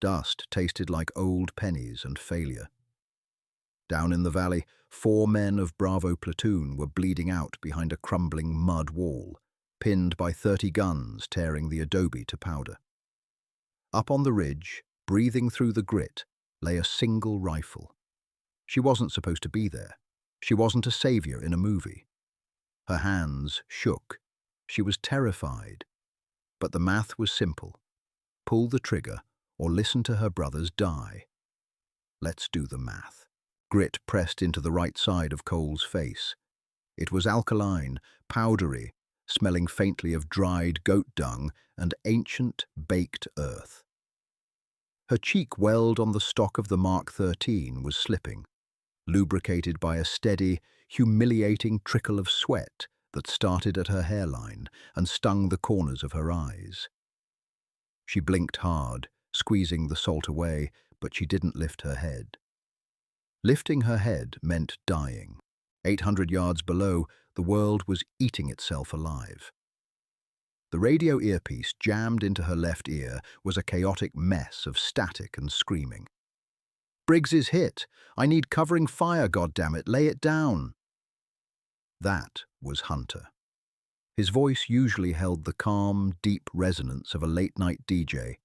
Dust tasted like old pennies and failure. Down in the valley, 4 men of Bravo platoon were bleeding out behind a crumbling mud wall, pinned by 30 guns tearing the adobe to powder. Up on the ridge, breathing through the grit, lay a single rifle. She wasn't supposed to be there. She wasn't a savior in a movie. Her hands shook. She was terrified. But the math was simple. Pull the trigger or listen to her brothers die. Let's do the math. Grit pressed into the right side of Cole's face. It was alkaline, powdery, smelling faintly of dried goat dung and ancient baked earth. Her cheek welled on the stock of the Mark 13 was slipping, lubricated by a steady, humiliating trickle of sweat that started at her hairline and stung the corners of her eyes. She blinked hard, squeezing the salt away, but she didn't lift her head. Lifting her head meant dying. 800 yards below, the world was eating itself alive. The radio earpiece jammed into her left ear was a chaotic mess of static and screaming. "Briggs is hit. I need covering fire, goddammit. Lay it down." That was Hunter. His voice usually held the calm, deep resonance of a late-night DJ,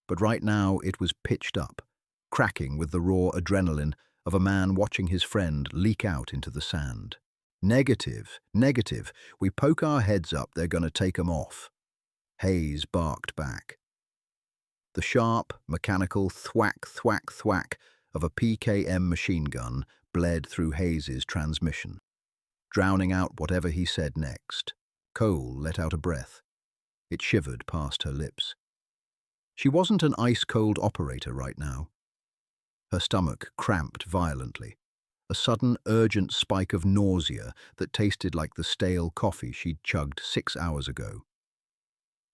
but right now it was pitched up, cracking with the raw adrenaline of a man watching his friend leak out into the sand. "Negative, negative. We poke our heads up, they're gonna take 'em off." Hayes barked back. The sharp, mechanical thwack, thwack, thwack of a PKM machine gun bled through Hayes's transmission, drowning out whatever he said next. Cole let out a breath. It shivered past her lips. She wasn't an ice-cold operator right now. Her stomach cramped violently, a sudden urgent spike of nausea that tasted like the stale coffee she'd chugged 6 hours ago.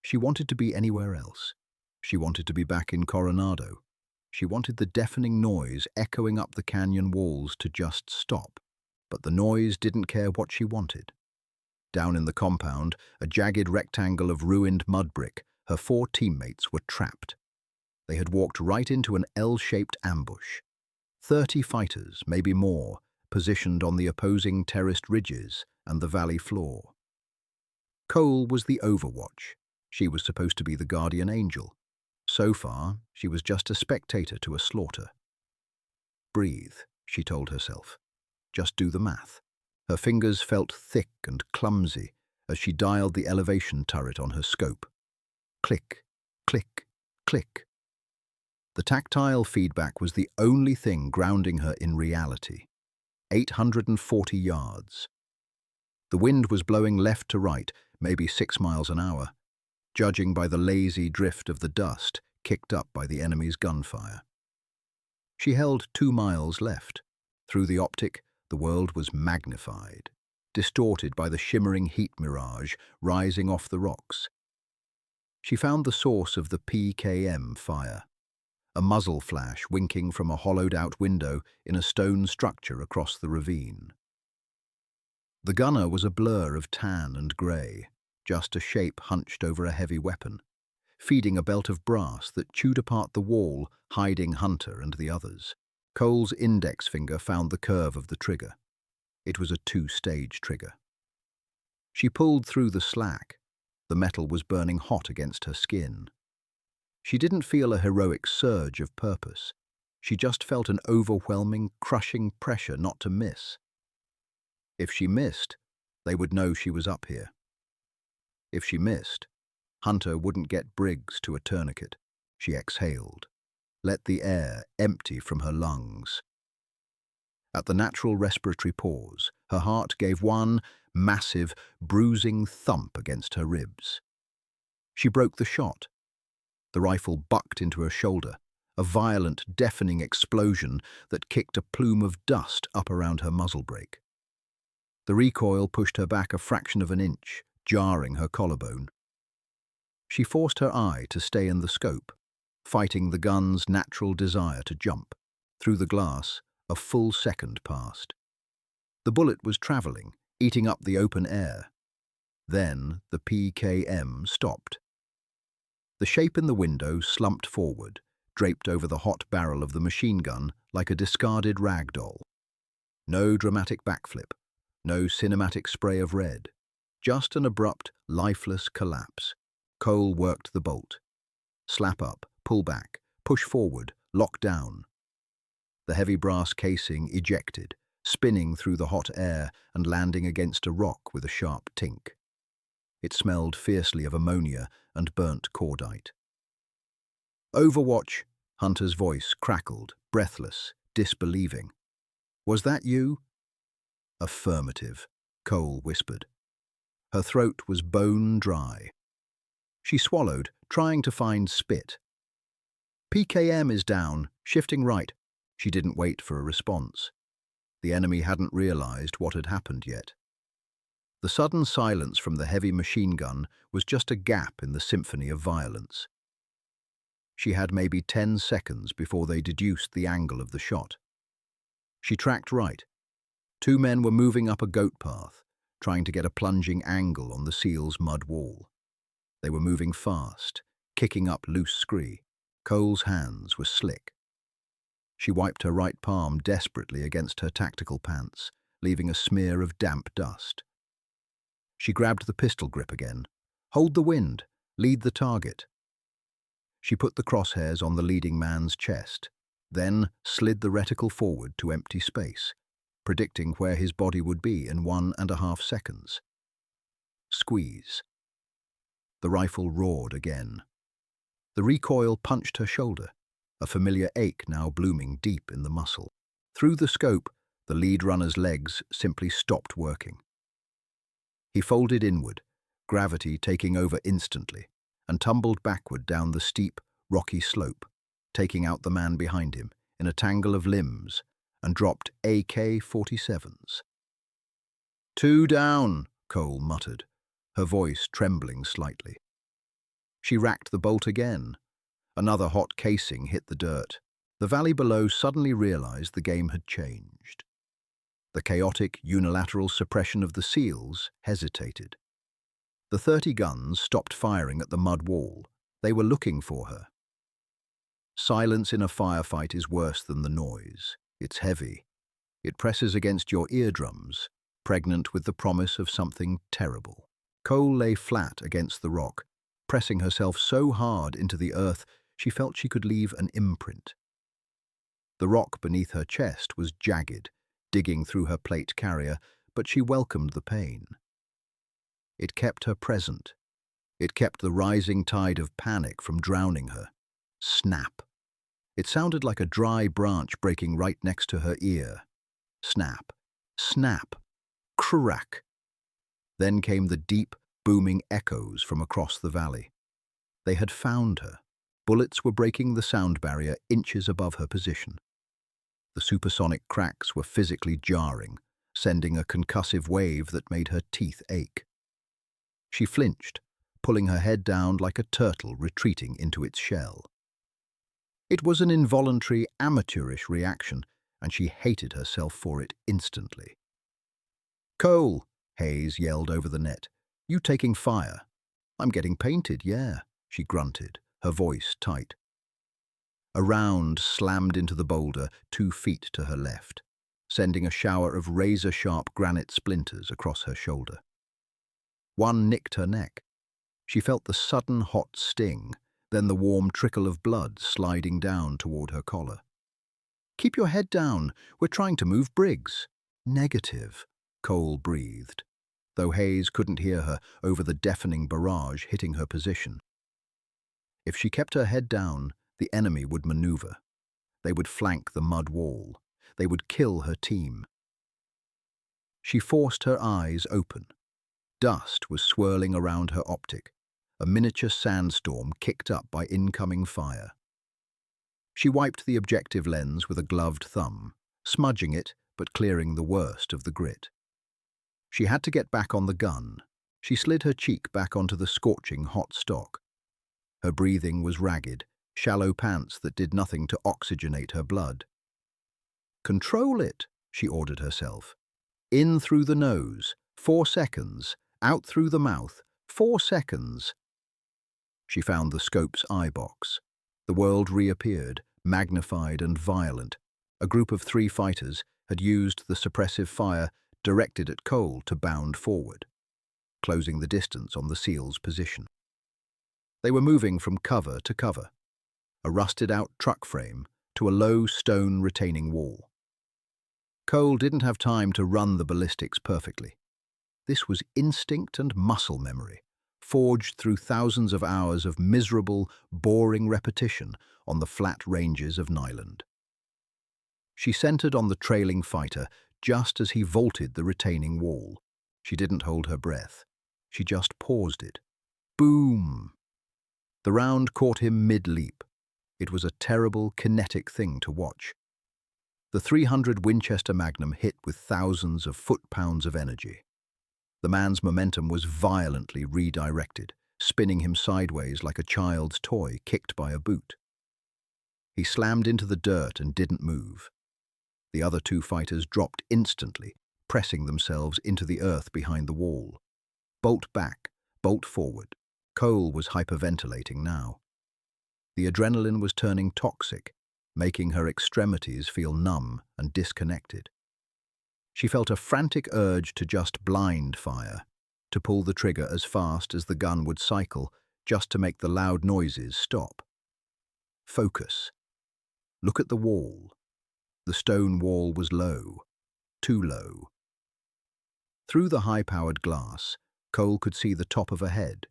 She wanted to be anywhere else. She wanted to be back in Coronado. She wanted the deafening noise echoing up the canyon walls to just stop, but the noise didn't care what she wanted. Down in the compound, a jagged rectangle of ruined mud brick, her 4 teammates were trapped. They had walked right into an L-shaped ambush. 30 fighters, maybe more, positioned on the opposing terraced ridges and the valley floor. Cole was the Overwatch. She was supposed to be the guardian angel. So far, she was just a spectator to a slaughter. "Breathe," she told herself. "Just do the math." Her fingers felt thick and clumsy as she dialed the elevation turret on her scope. Click, click, click. The tactile feedback was the only thing grounding her in reality. 840 yards. The wind was blowing left to right, maybe 6 miles an hour, judging by the lazy drift of the dust kicked up by the enemy's gunfire. She held 2 miles left. Through the optic, the world was magnified, distorted by the shimmering heat mirage rising off the rocks. She found the source of the PKM fire, a muzzle flash winking from a hollowed-out window in a stone structure across the ravine. The gunner was a blur of tan and grey, just a shape hunched over a heavy weapon, feeding a belt of brass that chewed apart the wall, hiding Hunter and the others. Cole's index finger found the curve of the trigger. It was a 2-stage trigger. She pulled through the slack. The metal was burning hot against her skin. She didn't feel a heroic surge of purpose. She just felt an overwhelming, crushing pressure not to miss. If she missed, they would know she was up here. If she missed, Hunter wouldn't get Briggs to a tourniquet. She exhaled, let the air empty from her lungs. At the natural respiratory pause, her heart gave one massive, bruising thump against her ribs. She broke the shot. The rifle bucked into her shoulder, a violent, deafening explosion that kicked a plume of dust up around her muzzle brake. The recoil pushed her back a fraction of an inch, jarring her collarbone. She forced her eye to stay in the scope, fighting the gun's natural desire to jump. Through the glass, a full second passed. The bullet was travelling, eating up the open air. Then the PKM stopped. The shape in the window slumped forward, draped over the hot barrel of the machine gun like a discarded rag doll. No dramatic backflip, no cinematic spray of red, just an abrupt, lifeless collapse. Cole worked the bolt. Slap up, pull back, push forward, lock down. The heavy brass casing ejected, spinning through the hot air and landing against a rock with a sharp tink. It smelled fiercely of ammonia and burnt cordite. "Overwatch," Hunter's voice crackled, breathless, disbelieving. "Was that you?" "Affirmative," Cole whispered. Her throat was bone dry. She swallowed, trying to find spit. "PKM is down, shifting right." She didn't wait for a response. The enemy hadn't realized what had happened yet. The sudden silence from the heavy machine gun was just a gap in the symphony of violence. She had maybe 10 seconds before they deduced the angle of the shot. She tracked right. 2 men were moving up a goat path, trying to get a plunging angle on the SEAL's mud wall. They were moving fast, kicking up loose scree. Cole's hands were slick. She wiped her right palm desperately against her tactical pants, leaving a smear of damp dust. She grabbed the pistol grip again. Hold the wind, lead the target. She put the crosshairs on the leading man's chest, then slid the reticle forward to empty space, predicting where his body would be in 1.5 seconds. Squeeze. The rifle roared again. The recoil punched her shoulder, a familiar ache now blooming deep in the muscle. Through the scope, the lead runner's legs simply stopped working. He folded inward, gravity taking over instantly, and tumbled backward down the steep, rocky slope, taking out the man behind him in a tangle of limbs, and dropped AK-47s. "2 down," Cole muttered, her voice trembling slightly. She racked the bolt again. Another hot casing hit the dirt. The valley below suddenly realized the game had changed. The chaotic, unilateral suppression of the SEALs hesitated. The 30 guns stopped firing at the mud wall. They were looking for her. Silence in a firefight is worse than the noise. It's heavy. It presses against your eardrums, pregnant with the promise of something terrible. Cole lay flat against the rock, pressing herself so hard into the earth she felt she could leave an imprint. The rock beneath her chest was jagged, digging through her plate carrier, but she welcomed the pain. It kept her present. It kept the rising tide of panic from drowning her. Snap. It sounded like a dry branch breaking right next to her ear. Snap. Snap. Crack. Then came the deep, booming echoes from across the valley. They had found her. Bullets were breaking the sound barrier inches above her position. The supersonic cracks were physically jarring, sending a concussive wave that made her teeth ache. She flinched, pulling her head down like a turtle retreating into its shell. It was an involuntary, amateurish reaction, and she hated herself for it instantly. "Cole," Hayes yelled over the net. "You taking fire?" "I'm getting painted, yeah," she grunted, her voice tight. A round slammed into the boulder 2 feet to her left, sending a shower of razor-sharp granite splinters across her shoulder. One nicked her neck. She felt the sudden hot sting, then the warm trickle of blood sliding down toward her collar. "Keep your head down. We're trying to move Briggs." "Negative," Cole breathed, though Hayes couldn't hear her over the deafening barrage hitting her position. If she kept her head down, the enemy would maneuver. They would flank the mud wall. They would kill her team. She forced her eyes open. Dust was swirling around her optic, a miniature sandstorm kicked up by incoming fire. She wiped the objective lens with a gloved thumb, smudging it but clearing the worst of the grit. She had to get back on the gun. She slid her cheek back onto the scorching hot stock. Her breathing was ragged, shallow pants that did nothing to oxygenate her blood. "Control it," she ordered herself. "In through the nose, 4 seconds. Out through the mouth, 4 seconds. She found the scope's eye box. The world reappeared, magnified and violent. A group of 3 fighters had used the suppressive fire directed at Cole to bound forward, closing the distance on the SEAL's position. They were moving from cover to cover, a rusted-out truck frame to a low stone retaining wall. Cole didn't have time to run the ballistics perfectly. This was instinct and muscle memory, forged through thousands of hours of miserable, boring repetition on the flat ranges of Nyland. She centered on the trailing fighter just as he vaulted the retaining wall. She didn't hold her breath. She just paused it. Boom! The round caught him mid-leap. It was a terrible, kinetic thing to watch. The .300 Winchester Magnum hit with thousands of foot-pounds of energy. The man's momentum was violently redirected, spinning him sideways like a child's toy kicked by a boot. He slammed into the dirt and didn't move. The other 2 fighters dropped instantly, pressing themselves into the earth behind the wall. Bolt back, bolt forward. Cole was hyperventilating now. The adrenaline was turning toxic, making her extremities feel numb and disconnected. She felt a frantic urge to just blind fire, to pull the trigger as fast as the gun would cycle, just to make the loud noises stop. Focus. Look at the wall. The stone wall was low, too low. Through the high-powered glass, Cole could see the top of a head,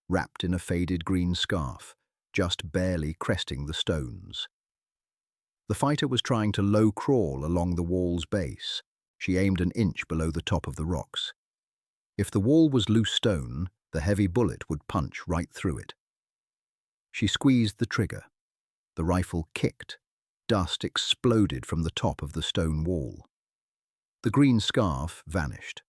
wrapped in a faded green scarf, just barely cresting the stones. The fighter was trying to low-crawl along the wall's base. She aimed an inch below the top of the rocks. If the wall was loose stone, the heavy bullet would punch right through it. She squeezed the trigger. The rifle kicked. Dust exploded from the top of the stone wall. The green scarf vanished.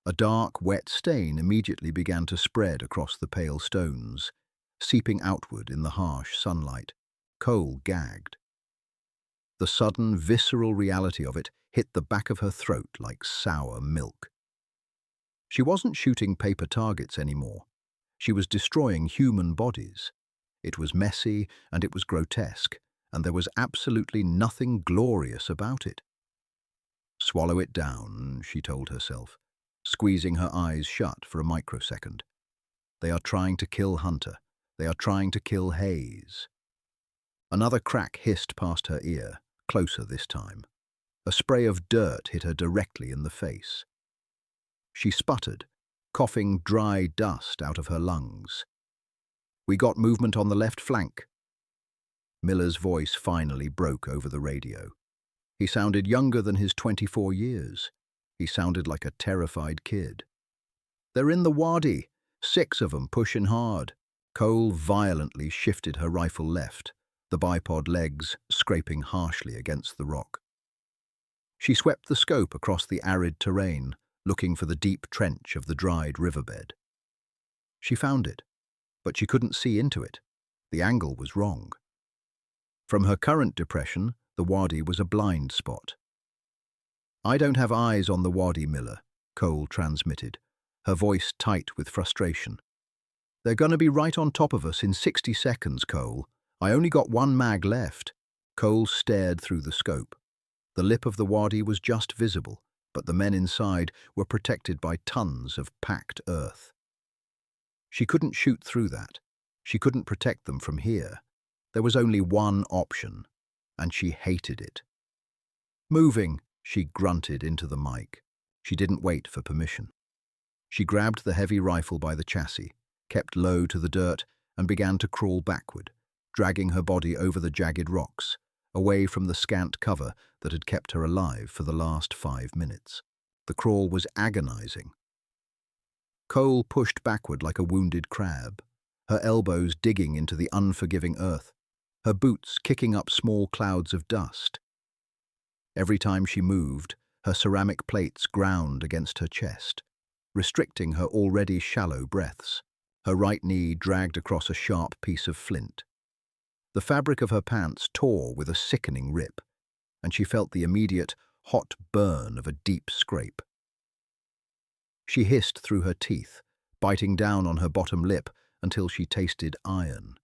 A dark, wet stain immediately began to spread across the pale stones, seeping outward in the harsh sunlight. Cole gagged. The sudden, visceral reality of it hit the back of her throat like sour milk. She wasn't shooting paper targets anymore. She was destroying human bodies. It was messy and it was grotesque, and there was absolutely nothing glorious about it. Swallow it down, she told herself, squeezing her eyes shut for a microsecond. They are trying to kill Hunter. They are trying to kill Hayes. Another crack hissed past her ear, closer this time. A spray of dirt hit her directly in the face. She sputtered, coughing dry dust out of her lungs. "We got movement on the left flank." Miller's voice finally broke over the radio. He sounded younger than his 24 years. He sounded like a terrified kid. "They're in the wadi. 6 of them pushing hard." Cole violently shifted her rifle left, the bipod legs scraping harshly against the rock. She swept the scope across the arid terrain, looking for the deep trench of the dried riverbed. She found it, but she couldn't see into it. The angle was wrong. From her current depression, the wadi was a blind spot. "I don't have eyes on the wadi, Miller," Cole transmitted, her voice tight with frustration. "They're going to be right on top of us in 60 seconds, Cole. I only got 1 mag left." Cole stared through the scope. The lip of the wadi was just visible, but the men inside were protected by tons of packed earth. She couldn't shoot through that. She couldn't protect them from here. There was only one option, and she hated it. "Moving," she grunted into the mic. She didn't wait for permission. She grabbed the heavy rifle by the chassis, kept low to the dirt, and began to crawl backward, dragging her body over the jagged rocks, away from the scant cover that had kept her alive for the last 5 minutes. The crawl was agonizing. Cole pushed backward like a wounded crab, her elbows digging into the unforgiving earth, her boots kicking up small clouds of dust. Every time she moved, her ceramic plates ground against her chest, restricting her already shallow breaths. Her right knee dragged across a sharp piece of flint. The fabric of her pants tore with a sickening rip, and she felt the immediate, hot burn of a deep scrape. She hissed through her teeth, biting down on her bottom lip until she tasted iron.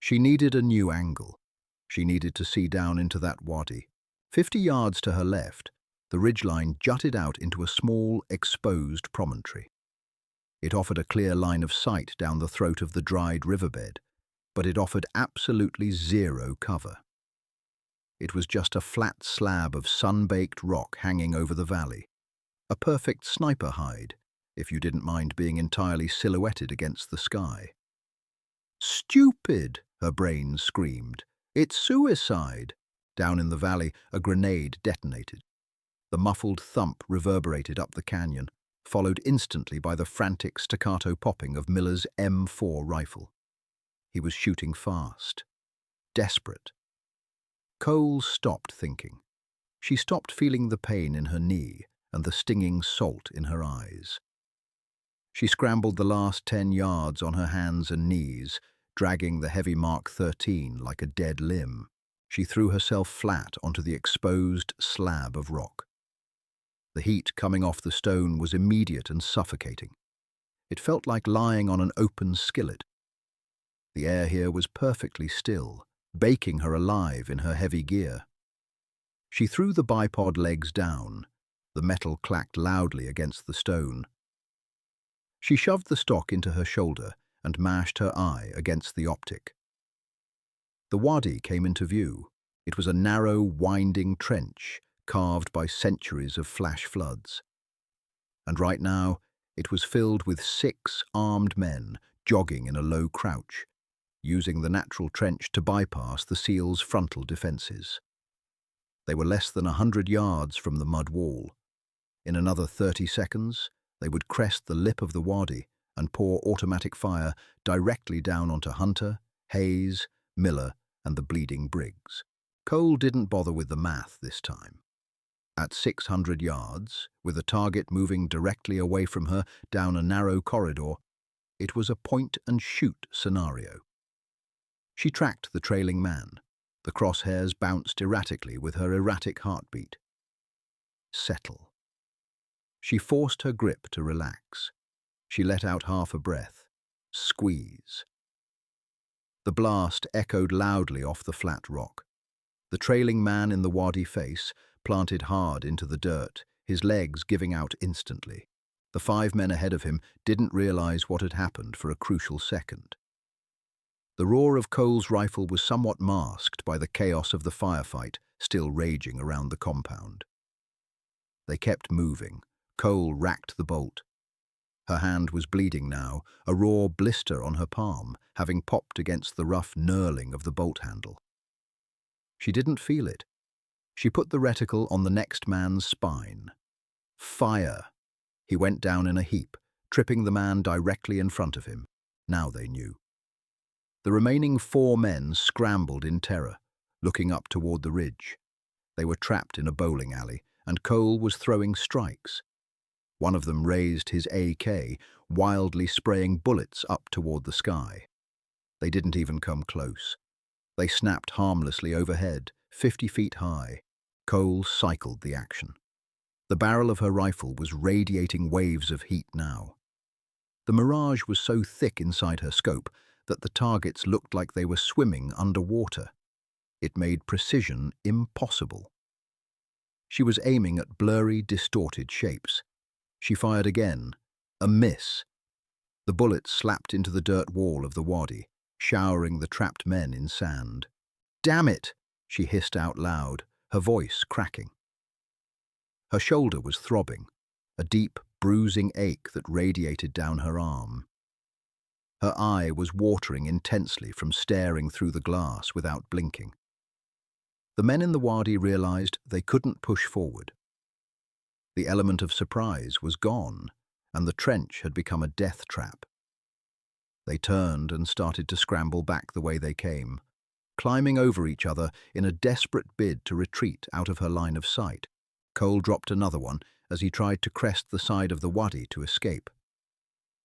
She needed a new angle. She needed to see down into that wadi. 50 yards to her left, the ridgeline jutted out into a small, exposed promontory. It offered a clear line of sight down the throat of the dried riverbed, but it offered absolutely zero cover. It was just a flat slab of sun-baked rock hanging over the valley. A perfect sniper hide, if you didn't mind being entirely silhouetted against the sky. "Stupid!" her brain screamed. "It's suicide!" Down in the valley, a grenade detonated. The muffled thump reverberated up the canyon, followed instantly by the frantic staccato popping of Miller's M4 rifle. He was shooting fast. Desperate. Cole stopped thinking. She stopped feeling the pain in her knee and the stinging salt in her eyes. She scrambled the last 10 yards on her hands and knees, dragging the heavy Mark 13 like a dead limb. She threw herself flat onto the exposed slab of rock. The heat coming off the stone was immediate and suffocating. It felt like lying on an open skillet. The air here was perfectly still, baking her alive in her heavy gear. She threw the bipod legs down. The metal clacked loudly against the stone. She shoved the stock into her shoulder and mashed her eye against the optic. The wadi came into view. It was a narrow, winding trench carved by centuries of flash floods. And right now, it was filled with 6 armed men jogging in a low crouch, using the natural trench to bypass the seal's frontal defenses. They were less than 100 yards from the mud wall. In another 30 seconds, they would crest the lip of the wadi and pour automatic fire directly down onto Hunter, Hayes, Miller, and the bleeding Briggs. Cole didn't bother with the math this time. At 600 yards, with a target moving directly away from her down a narrow corridor, it was a point-and-shoot scenario. She tracked the trailing man. The crosshairs bounced erratically with her erratic heartbeat. Settle. She forced her grip to relax. She let out half a breath. Squeeze. The blast echoed loudly off the flat rock. The trailing man in the wadi face planted hard into the dirt, his legs giving out instantly. The 5 men ahead of him didn't realize what had happened for a crucial second. The roar of Cole's rifle was somewhat masked by the chaos of the firefight still raging around the compound. They kept moving. Cole racked the bolt. Her hand was bleeding now, a raw blister on her palm, having popped against the rough knurling of the bolt handle. She didn't feel it. She put the reticle on the next man's spine. Fire! He went down in a heap, tripping the man directly in front of him. Now they knew. The remaining 4 men scrambled in terror, looking up toward the ridge. They were trapped in a bowling alley, and Cole was throwing strikes. One of them raised his AK, wildly spraying bullets up toward the sky. They didn't even come close. They snapped harmlessly overhead, 50 feet high. Cole cycled the action. The barrel of her rifle was radiating waves of heat now. The mirage was so thick inside her scope that the targets looked like they were swimming underwater. It made precision impossible. She was aiming at blurry, distorted shapes. She fired again. A miss. The bullet slapped into the dirt wall of the wadi, showering the trapped men in sand. "Damn it!" she hissed out loud, her voice cracking. Her shoulder was throbbing, a deep, bruising ache that radiated down her arm. Her eye was watering intensely from staring through the glass without blinking. The men in the wadi realized they couldn't push forward. The element of surprise was gone, and the trench had become a death trap. They turned and started to scramble back the way they came, climbing over each other in a desperate bid to retreat out of her line of sight. Cole dropped another one as he tried to crest the side of the wadi to escape.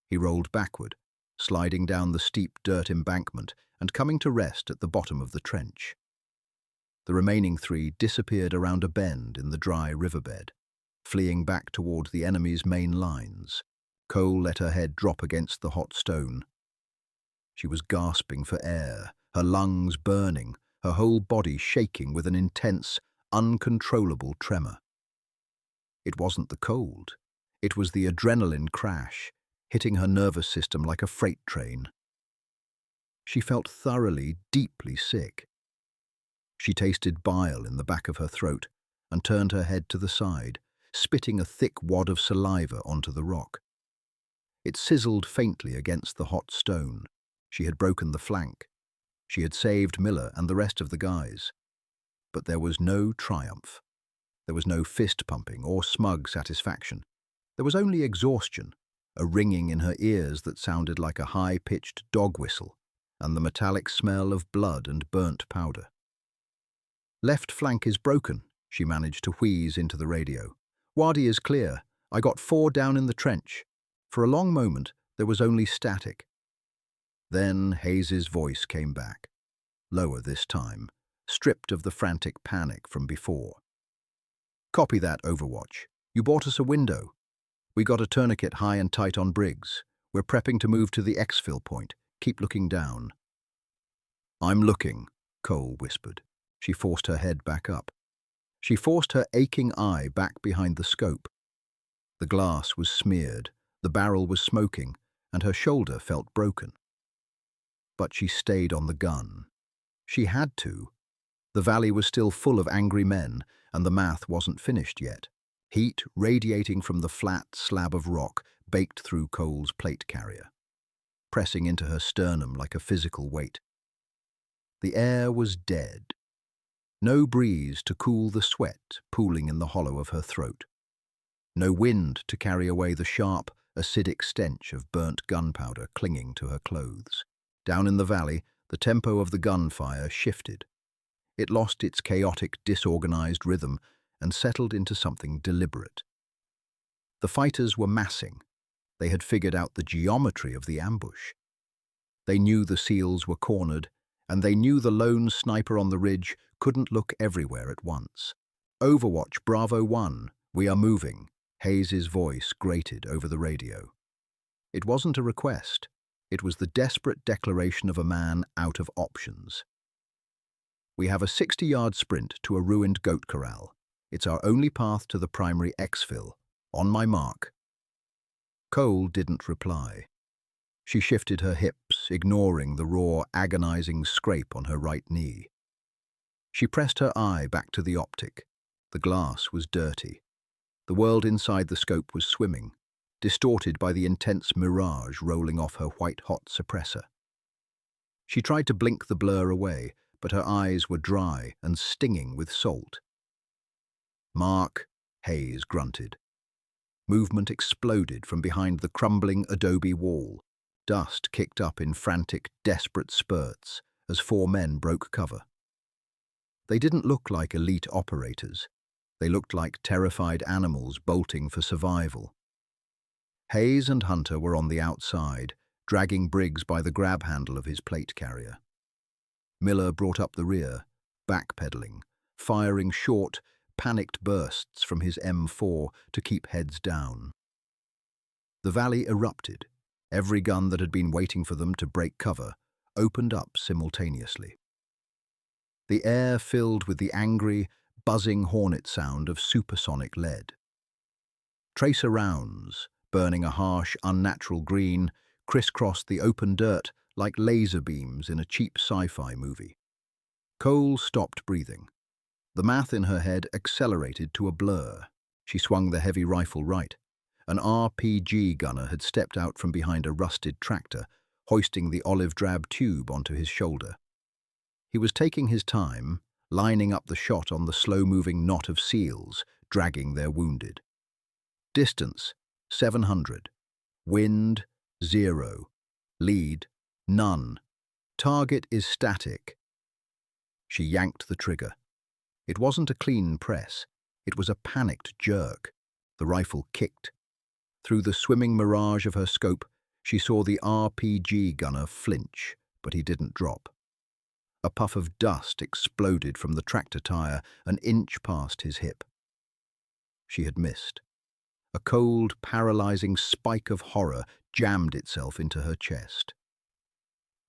He rolled backward, sliding down the steep dirt embankment and coming to rest at the bottom of the trench. The remaining 3 disappeared around a bend in the dry riverbed, fleeing back toward the enemy's main lines. Cole let her head drop against the hot stone. She was gasping for air, her lungs burning, her whole body shaking with an intense, uncontrollable tremor. It wasn't the cold. It was the adrenaline crash, hitting her nervous system like a freight train. She felt thoroughly, deeply sick. She tasted bile in the back of her throat and turned her head to the side, spitting a thick wad of saliva onto the rock. It sizzled faintly against the hot stone. She had broken the flank. She had saved Miller and the rest of the guys. But there was no triumph. There was no fist-pumping or smug satisfaction. There was only exhaustion, a ringing in her ears that sounded like a high-pitched dog whistle, and the metallic smell of blood and burnt powder. "Left flank is broken," she managed to wheeze into the radio. "Wadi is clear. I got 4 down in the trench." For a long moment, there was only static. Then Hayes's voice came back, lower this time, stripped of the frantic panic from before. "Copy that, Overwatch. You bought us a window. We got a tourniquet high and tight on Briggs. We're prepping to move to the exfil point. Keep looking down." "I'm looking," Cole whispered. She forced her head back up. She forced her aching eye back behind the scope. The glass was smeared, the barrel was smoking, and her shoulder felt broken. But she stayed on the gun. She had to. The valley was still full of angry men, and the math wasn't finished yet. Heat radiating from the flat slab of rock baked through Cole's plate carrier, pressing into her sternum like a physical weight. The air was dead. No breeze to cool the sweat pooling in the hollow of her throat. No wind to carry away the sharp, acidic stench of burnt gunpowder clinging to her clothes. Down in the valley, the tempo of the gunfire shifted. It lost its chaotic, disorganized rhythm and settled into something deliberate. The fighters were massing. They had figured out the geometry of the ambush. They knew the SEALs were cornered, and they knew the lone sniper on the ridge couldn't look everywhere at once. "Overwatch, Bravo 1, we are moving," Hayes's voice grated over the radio. It wasn't a request. It was the desperate declaration of a man out of options. "We have a 60-yard sprint to a ruined goat corral. It's our only path to the primary exfil. On my mark." Cole didn't reply. She shifted her hips, ignoring the raw, agonizing scrape on her right knee. She pressed her eye back to the optic. The glass was dirty. The world inside the scope was swimming, distorted by the intense mirage rolling off her white-hot suppressor. She tried to blink the blur away, but her eyes were dry and stinging with salt. "Mark," Hayes grunted. Movement exploded from behind the crumbling adobe wall. Dust kicked up in frantic, desperate spurts as 4 men broke cover. They didn't look like elite operators. They looked like terrified animals bolting for survival. Hayes and Hunter were on the outside, dragging Briggs by the grab handle of his plate carrier. Miller brought up the rear, backpedaling, firing short, panicked bursts from his M4 to keep heads down. The valley erupted. Every gun that had been waiting for them to break cover opened up simultaneously. The air filled with the angry, buzzing hornet sound of supersonic lead. Tracer rounds, burning a harsh, unnatural green, crisscrossed the open dirt like laser beams in a cheap sci-fi movie. Cole stopped breathing. The math in her head accelerated to a blur. She swung the heavy rifle right. An RPG gunner had stepped out from behind a rusted tractor, hoisting the olive-drab tube onto his shoulder. He was taking his time, lining up the shot on the slow-moving knot of SEALs, dragging their wounded. Distance, 700. Wind, 0. Lead, none. Target is static. She yanked the trigger. It wasn't a clean press. It was a panicked jerk. The rifle kicked. Through the swimming mirage of her scope, she saw the RPG gunner flinch, but he didn't drop. A puff of dust exploded from the tractor tire an inch past his hip. She had missed. A cold, paralyzing spike of horror jammed itself into her chest.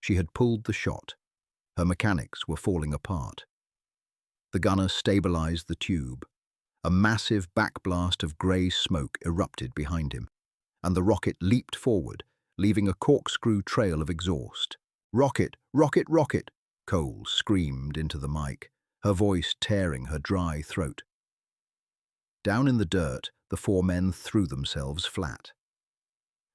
She had pulled the shot. Her mechanics were falling apart. The gunner stabilized the tube. A massive backblast of grey smoke erupted behind him, and the rocket leaped forward, leaving a corkscrew trail of exhaust. "Rocket! Rocket! Rocket!" Cole screamed into the mic, her voice tearing her dry throat. Down in the dirt, the four men threw themselves flat.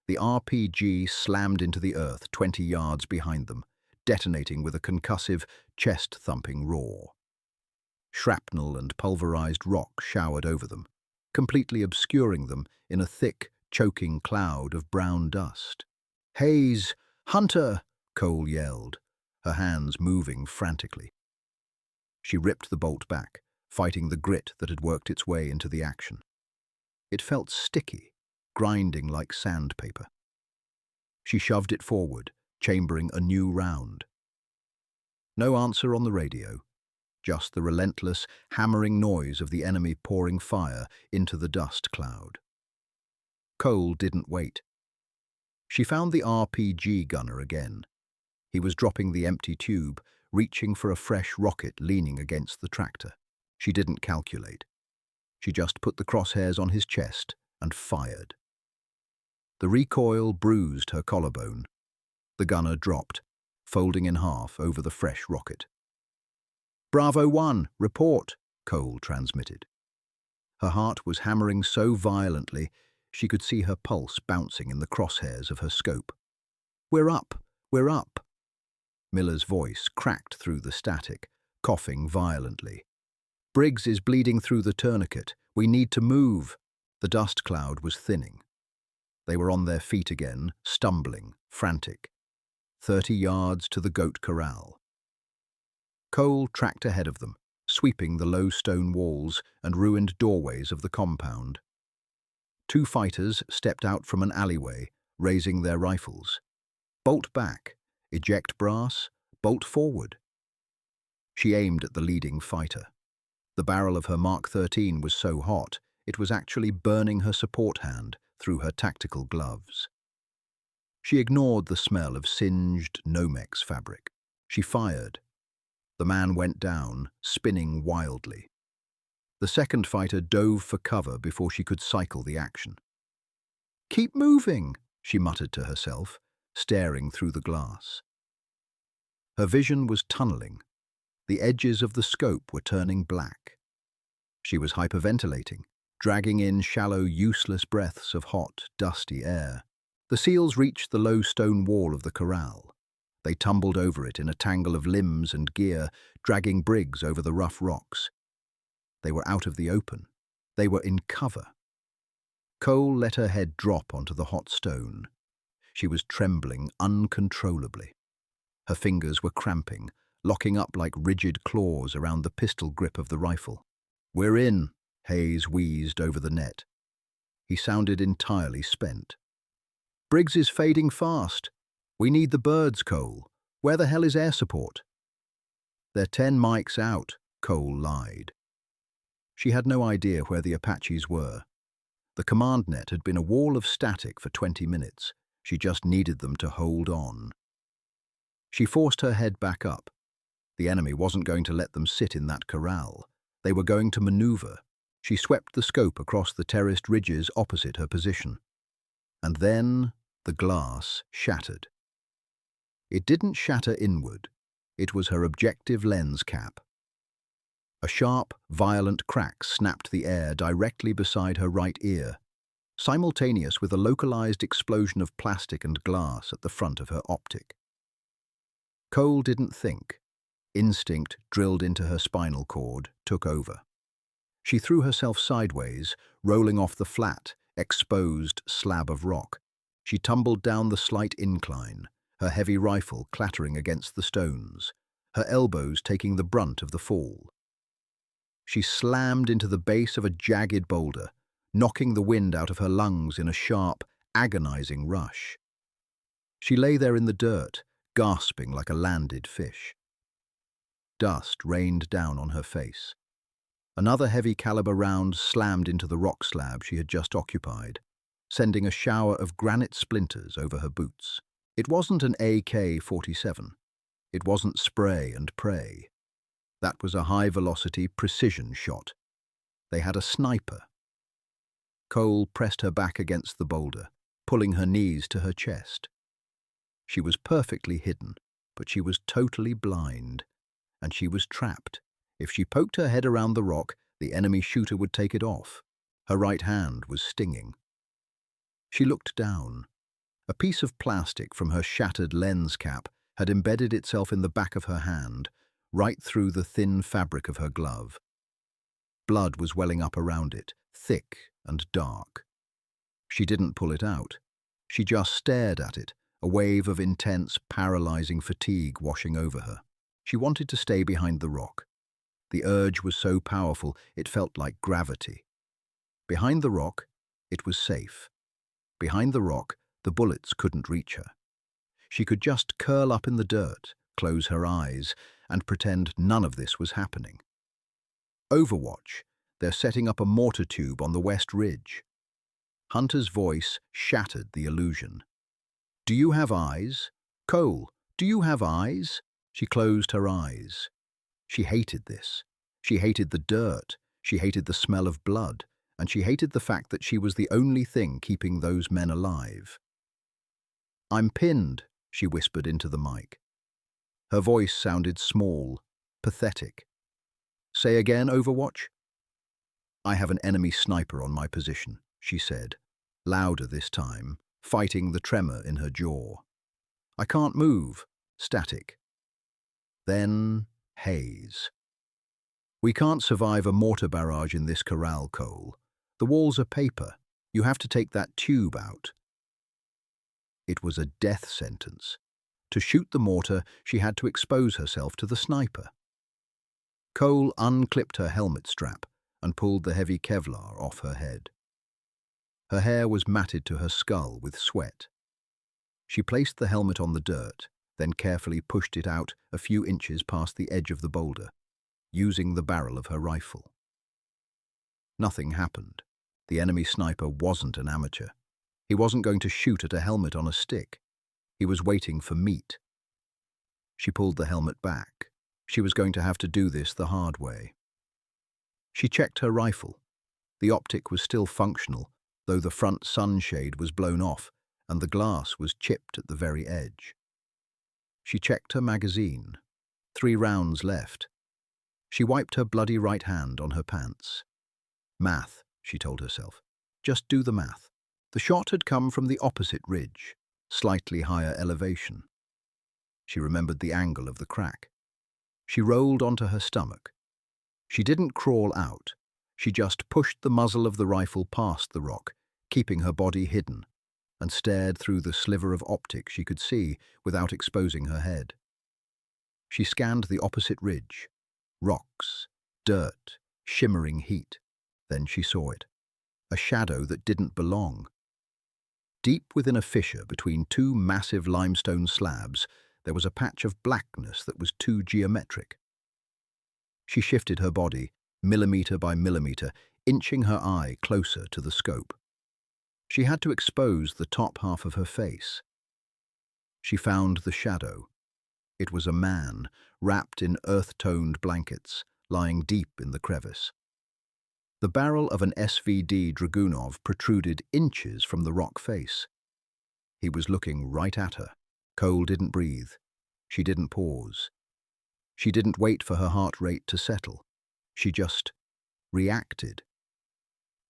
The RPG slammed into the earth 20 yards behind them, detonating with a concussive, chest-thumping roar. Shrapnel and pulverized rock showered over them, completely obscuring them in a thick, choking cloud of brown dust. "Hayes! Hunter!" Cole yelled, her hands moving frantically. She ripped the bolt back, fighting the grit that had worked its way into the action. It felt sticky, grinding like sandpaper. She shoved it forward, chambering a new round. No answer on the radio, just the relentless, hammering noise of the enemy pouring fire into the dust cloud. Cole didn't wait. She found the RPG gunner again. He was dropping the empty tube, reaching for a fresh rocket leaning against the tractor. She didn't calculate. She just put the crosshairs on his chest and fired. The recoil bruised her collarbone. The gunner dropped, folding in half over the fresh rocket. "Bravo 1, report," Cole transmitted. Her heart was hammering so violently she could see her pulse bouncing in the crosshairs of her scope. "We're up, we're up." Miller's voice cracked through the static, coughing violently. "Briggs is bleeding through the tourniquet. We need to move." The dust cloud was thinning. They were on their feet again, stumbling, frantic. 30 yards to the goat corral. Cole tracked ahead of them, sweeping the low stone walls and ruined doorways of the compound. 2 fighters stepped out from an alleyway, raising their rifles. Bolt back, eject brass, bolt forward. She aimed at the leading fighter. The barrel of her Mark 13 was so hot, it was actually burning her support hand through her tactical gloves. She ignored the smell of singed Nomex fabric. She fired. The man went down, spinning wildly. The second fighter dove for cover before she could cycle the action. "Keep moving," she muttered to herself, staring through the glass. Her vision was tunneling. The edges of the scope were turning black. She was hyperventilating, dragging in shallow, useless breaths of hot, dusty air. The seals reached the low stone wall of the corral. They tumbled over it in a tangle of limbs and gear, dragging Briggs over the rough rocks. They were out of the open. They were in cover. Cole let her head drop onto the hot stone. She was trembling uncontrollably. Her fingers were cramping, locking up like rigid claws around the pistol grip of the rifle. "We're in," Hayes wheezed over the net. He sounded entirely spent. "Briggs is fading fast. We need the birds, Cole. Where the hell is air support?" "They're 10 mics out," Cole lied. She had no idea where the Apaches were. The command net had been a wall of static for 20 minutes. She just needed them to hold on. She forced her head back up. The enemy wasn't going to let them sit in that corral. They were going to maneuver. She swept the scope across the terraced ridges opposite her position. And then the glass shattered. It didn't shatter inward. It was her objective lens cap. A sharp, violent crack snapped the air directly beside her right ear, simultaneous with a localized explosion of plastic and glass at the front of her optic. Cole didn't think. Instinct drilled into her spinal cord took over. She threw herself sideways, rolling off the flat, exposed slab of rock. She tumbled down the slight incline, her heavy rifle clattering against the stones, her elbows taking the brunt of the fall. She slammed into the base of a jagged boulder, knocking the wind out of her lungs in a sharp, agonizing rush. She lay there in the dirt, gasping like a landed fish. Dust rained down on her face. Another heavy-caliber round slammed into the rock slab she had just occupied, sending a shower of granite splinters over her boots. It wasn't an AK-47. It wasn't spray and pray. That was a high-velocity precision shot. They had a sniper. Cole pressed her back against the boulder, pulling her knees to her chest. She was perfectly hidden, but she was totally blind, and she was trapped. If she poked her head around the rock, the enemy shooter would take it off. Her right hand was stinging. She looked down. A piece of plastic from her shattered lens cap had embedded itself in the back of her hand, right through the thin fabric of her glove. Blood was welling up around it, thick and dark. She didn't pull it out. She just stared at it, a wave of intense, paralyzing fatigue washing over her. She wanted to stay behind the rock. The urge was so powerful, it felt like gravity. Behind the rock, it was safe. Behind the rock, the bullets couldn't reach her. She could just curl up in the dirt, close her eyes, and pretend none of this was happening. Overwatch. They're setting up a mortar tube on the West Ridge. Hunter's voice shattered the illusion. Do you have eyes? Cole, do you have eyes? She closed her eyes. She hated this. She hated the dirt. She hated the smell of blood. And she hated the fact that she was the only thing keeping those men alive. I'm pinned, she whispered into the mic. Her voice sounded small, pathetic. Say again, Overwatch? I have an enemy sniper on my position, she said, louder this time, fighting the tremor in her jaw. I can't move. Static. Then haze. We can't survive a mortar barrage in this corral, Cole. The walls are paper. You have to take that tube out. It was a death sentence. To shoot the mortar, she had to expose herself to the sniper. Cole unclipped her helmet strap and pulled the heavy Kevlar off her head. Her hair was matted to her skull with sweat. She placed the helmet on the dirt, then carefully pushed it out a few inches past the edge of the boulder, using the barrel of her rifle. Nothing happened. The enemy sniper wasn't an amateur. He wasn't going to shoot at a helmet on a stick. He was waiting for meat. She pulled the helmet back. She was going to have to do this the hard way. She checked her rifle. The optic was still functional, though the front sunshade was blown off and the glass was chipped at the very edge. She checked her magazine. 3 rounds left. She wiped her bloody right hand on her pants. Math, she told herself. Just do the math. The shot had come from the opposite ridge, slightly higher elevation. She remembered the angle of the crack. She rolled onto her stomach. She didn't crawl out. She just pushed the muzzle of the rifle past the rock, keeping her body hidden, and stared through the sliver of optic she could see without exposing her head. She scanned the opposite ridge. Rocks, dirt, shimmering heat. Then she saw it. A shadow that didn't belong. Deep within a fissure between 2 massive limestone slabs, there was a patch of blackness that was too geometric. She shifted her body, millimeter by millimeter, inching her eye closer to the scope. She had to expose the top half of her face. She found the shadow. It was a man, wrapped in earth-toned blankets, lying deep in the crevice. The barrel of an SVD Dragunov protruded inches from the rock face. He was looking right at her. Cole didn't breathe. She didn't pause. She didn't wait for her heart rate to settle. She just reacted.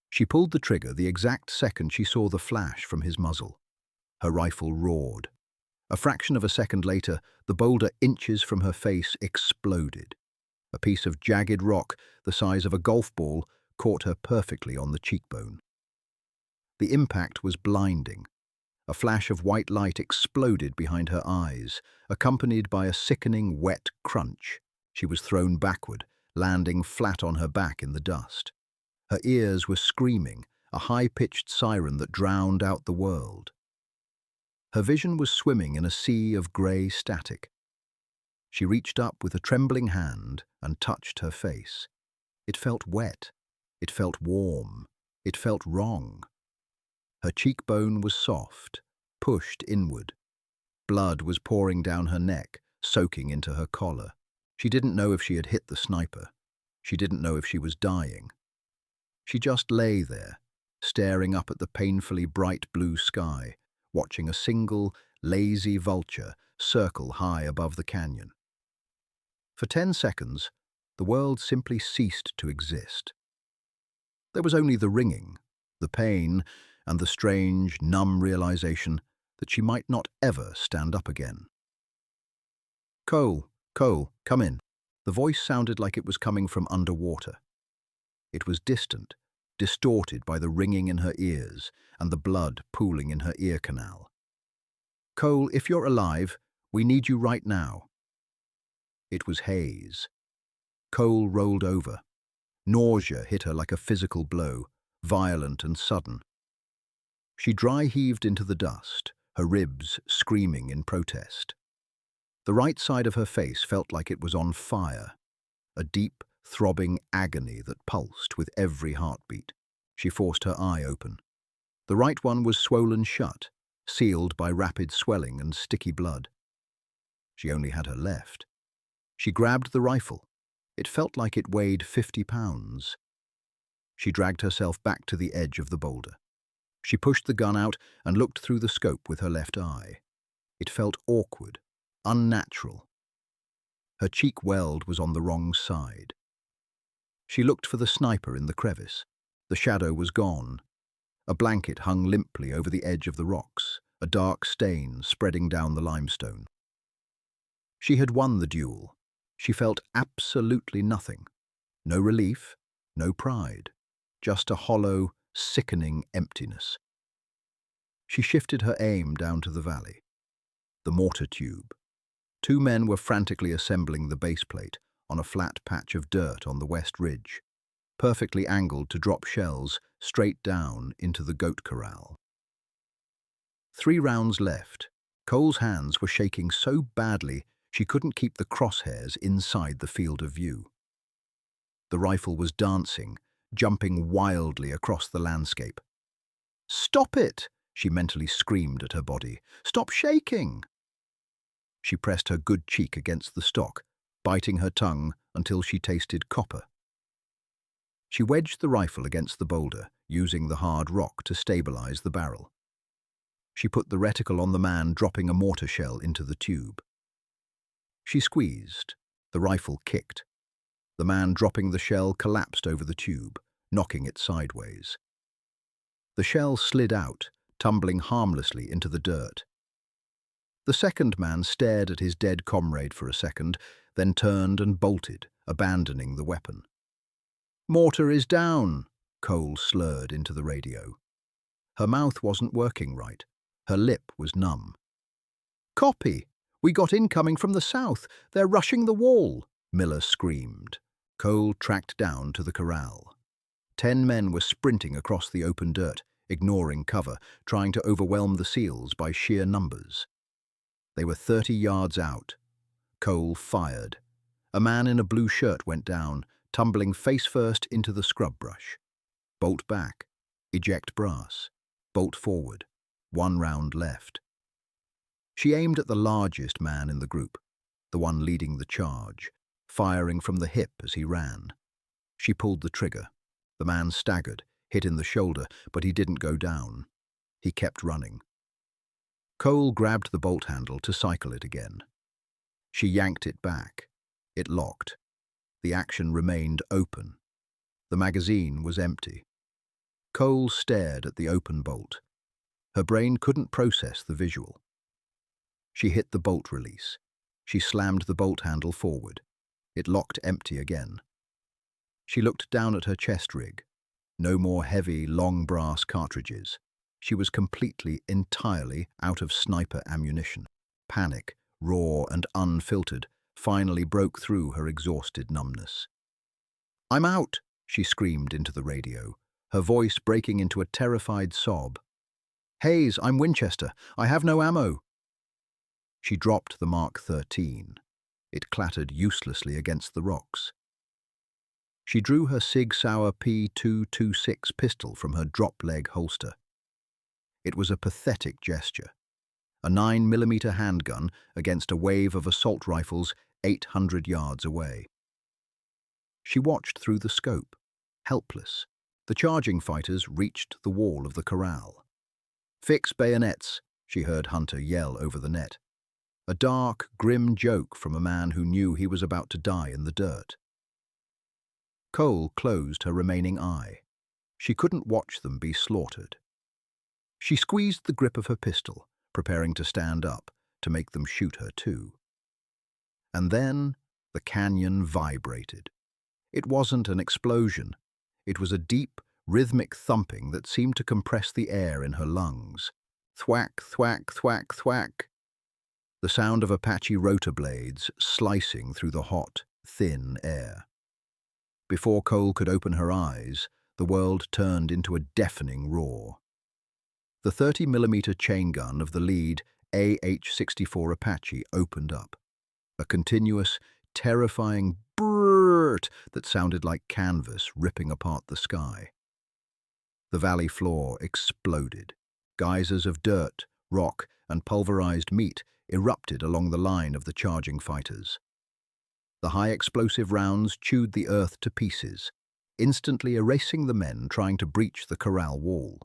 She pulled the trigger the exact second she saw the flash from his muzzle. Her rifle roared. A fraction of a second later, the boulder inches from her face exploded. A piece of jagged rock, the size of a golf ball, caught her perfectly on the cheekbone. The impact was blinding. A flash of white light exploded behind her eyes, accompanied by a sickening wet crunch. She was thrown backward, landing flat on her back in the dust. Her ears were screaming, a high-pitched siren that drowned out the world. Her vision was swimming in a sea of grey static. She reached up with a trembling hand and touched her face. It felt wet. It felt warm. It felt wrong. Her cheekbone was soft, pushed inward. Blood was pouring down her neck, soaking into her collar. She didn't know if she had hit the sniper. She didn't know if she was dying. She just lay there, staring up at the painfully bright blue sky, watching a single, lazy vulture circle high above the canyon. For 10 seconds, the world simply ceased to exist. There was only the ringing, the pain, and the strange, numb realization that she might not ever stand up again. "Cole, Cole, come in." The voice sounded like it was coming from underwater. It was distant, distorted by the ringing in her ears and the blood pooling in her ear canal. "Cole, if you're alive, we need you right now." It was Hayes. Cole rolled over. Nausea hit her like a physical blow, violent and sudden. She dry-heaved into the dust, her ribs screaming in protest. The right side of her face felt like it was on fire, a deep, throbbing agony that pulsed with every heartbeat. She forced her eye open. The right one was swollen shut, sealed by rapid swelling and sticky blood. She only had her left. She grabbed the rifle. It felt like it weighed 50 pounds. She dragged herself back to the edge of the boulder. She pushed the gun out and looked through the scope with her left eye. It felt awkward, unnatural. Her cheek weld was on the wrong side. She looked for the sniper in the crevice. The shadow was gone. A blanket hung limply over the edge of the rocks, a dark stain spreading down the limestone. She had won the duel. She felt absolutely nothing. No relief, no pride, just a hollow, sickening emptiness. She shifted her aim down to the valley. The mortar tube. 2 men were frantically assembling the base plate on a flat patch of dirt on the west ridge, perfectly angled to drop shells straight down into the goat corral. 3 rounds left. Cole's hands were shaking so badly she couldn't keep the crosshairs inside the field of view. The rifle was dancing, jumping wildly across the landscape. "Stop it!" she mentally screamed at her body. "Stop shaking!" She pressed her good cheek against the stock, biting her tongue until she tasted copper. She wedged the rifle against the boulder, using the hard rock to stabilize the barrel. She put the reticle on the man dropping a mortar shell into the tube. She squeezed. The rifle kicked. The man dropping the shell collapsed over the tube, knocking it sideways. The shell slid out, tumbling harmlessly into the dirt. The second man stared at his dead comrade for a second, then turned and bolted, abandoning the weapon. "Mortar is down," Cole slurred into the radio. Her mouth wasn't working right. Her lip was numb. "Copy! We got incoming from the south. They're rushing the wall," Miller screamed. Cole tracked down to the corral. 10 men were sprinting across the open dirt, ignoring cover, trying to overwhelm the seals by sheer numbers. They were 30 yards out. Cole fired. A man in a blue shirt went down, tumbling face first into the scrub brush. Bolt back. Eject brass. Bolt forward. 1 round left. She aimed at the largest man in the group, the one leading the charge, firing from the hip as he ran. She pulled the trigger. The man staggered, hit in the shoulder, but he didn't go down. He kept running. Cole grabbed the bolt handle to cycle it again. She yanked it back. It locked. The action remained open. The magazine was empty. Cole stared at the open bolt. Her brain couldn't process the visual. She hit the bolt release. She slammed the bolt handle forward. It locked empty again. She looked down at her chest rig. No more heavy, long brass cartridges. She was completely, entirely out of sniper ammunition. Panic, raw and unfiltered, finally broke through her exhausted numbness. "I'm out," she screamed into the radio, her voice breaking into a terrified sob. "Hayes, I'm Winchester. I have no ammo." She dropped the Mark 13. It clattered uselessly against the rocks. She drew her Sig Sauer P226 pistol from her drop-leg holster. It was a pathetic gesture. a 9mm handgun against a wave of assault rifles 800 yards away. She watched through the scope, helpless. The charging fighters reached the wall of the corral. "Fix bayonets," she heard Hunter yell over the net. A dark, grim joke from a man who knew he was about to die in the dirt. Cole closed her remaining eye. She couldn't watch them be slaughtered. She squeezed the grip of her pistol, preparing to stand up, to make them shoot her too. And then the canyon vibrated. It wasn't an explosion. It was a deep, rhythmic thumping that seemed to compress the air in her lungs. Thwack, thwack, thwack, thwack. The sound of Apache rotor blades slicing through the hot, thin air. Before Cole could open her eyes, the world turned into a deafening roar. The 30mm chain gun of the lead AH-64 Apache opened up. A continuous, terrifying brrrt that sounded like canvas ripping apart the sky. The valley floor exploded. Geysers of dirt, rock, and pulverized meat erupted along the line of the charging fighters. The high-explosive rounds chewed the earth to pieces, instantly erasing the men trying to breach the corral wall.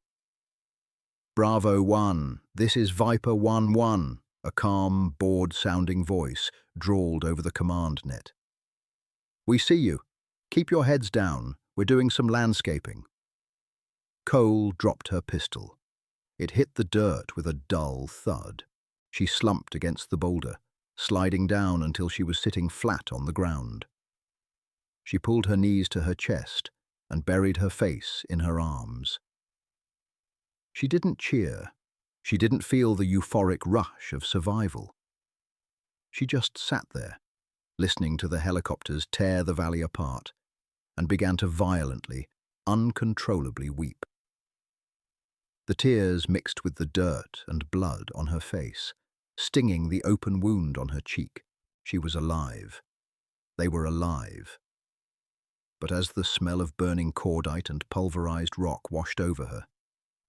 "Bravo 1, this is Viper 1-1, a calm, bored-sounding voice drawled over the command net. "We see you. Keep your heads down. We're doing some landscaping." Cole dropped her pistol. It hit the dirt with a dull thud. She slumped against the boulder, sliding down until she was sitting flat on the ground. She pulled her knees to her chest and buried her face in her arms. She didn't cheer. She didn't feel the euphoric rush of survival. She just sat there, listening to the helicopters tear the valley apart, and began to violently, uncontrollably weep. The tears mixed with the dirt and blood on her face, stinging the open wound on her cheek. She was alive. They were alive. But as the smell of burning cordite and pulverized rock washed over her,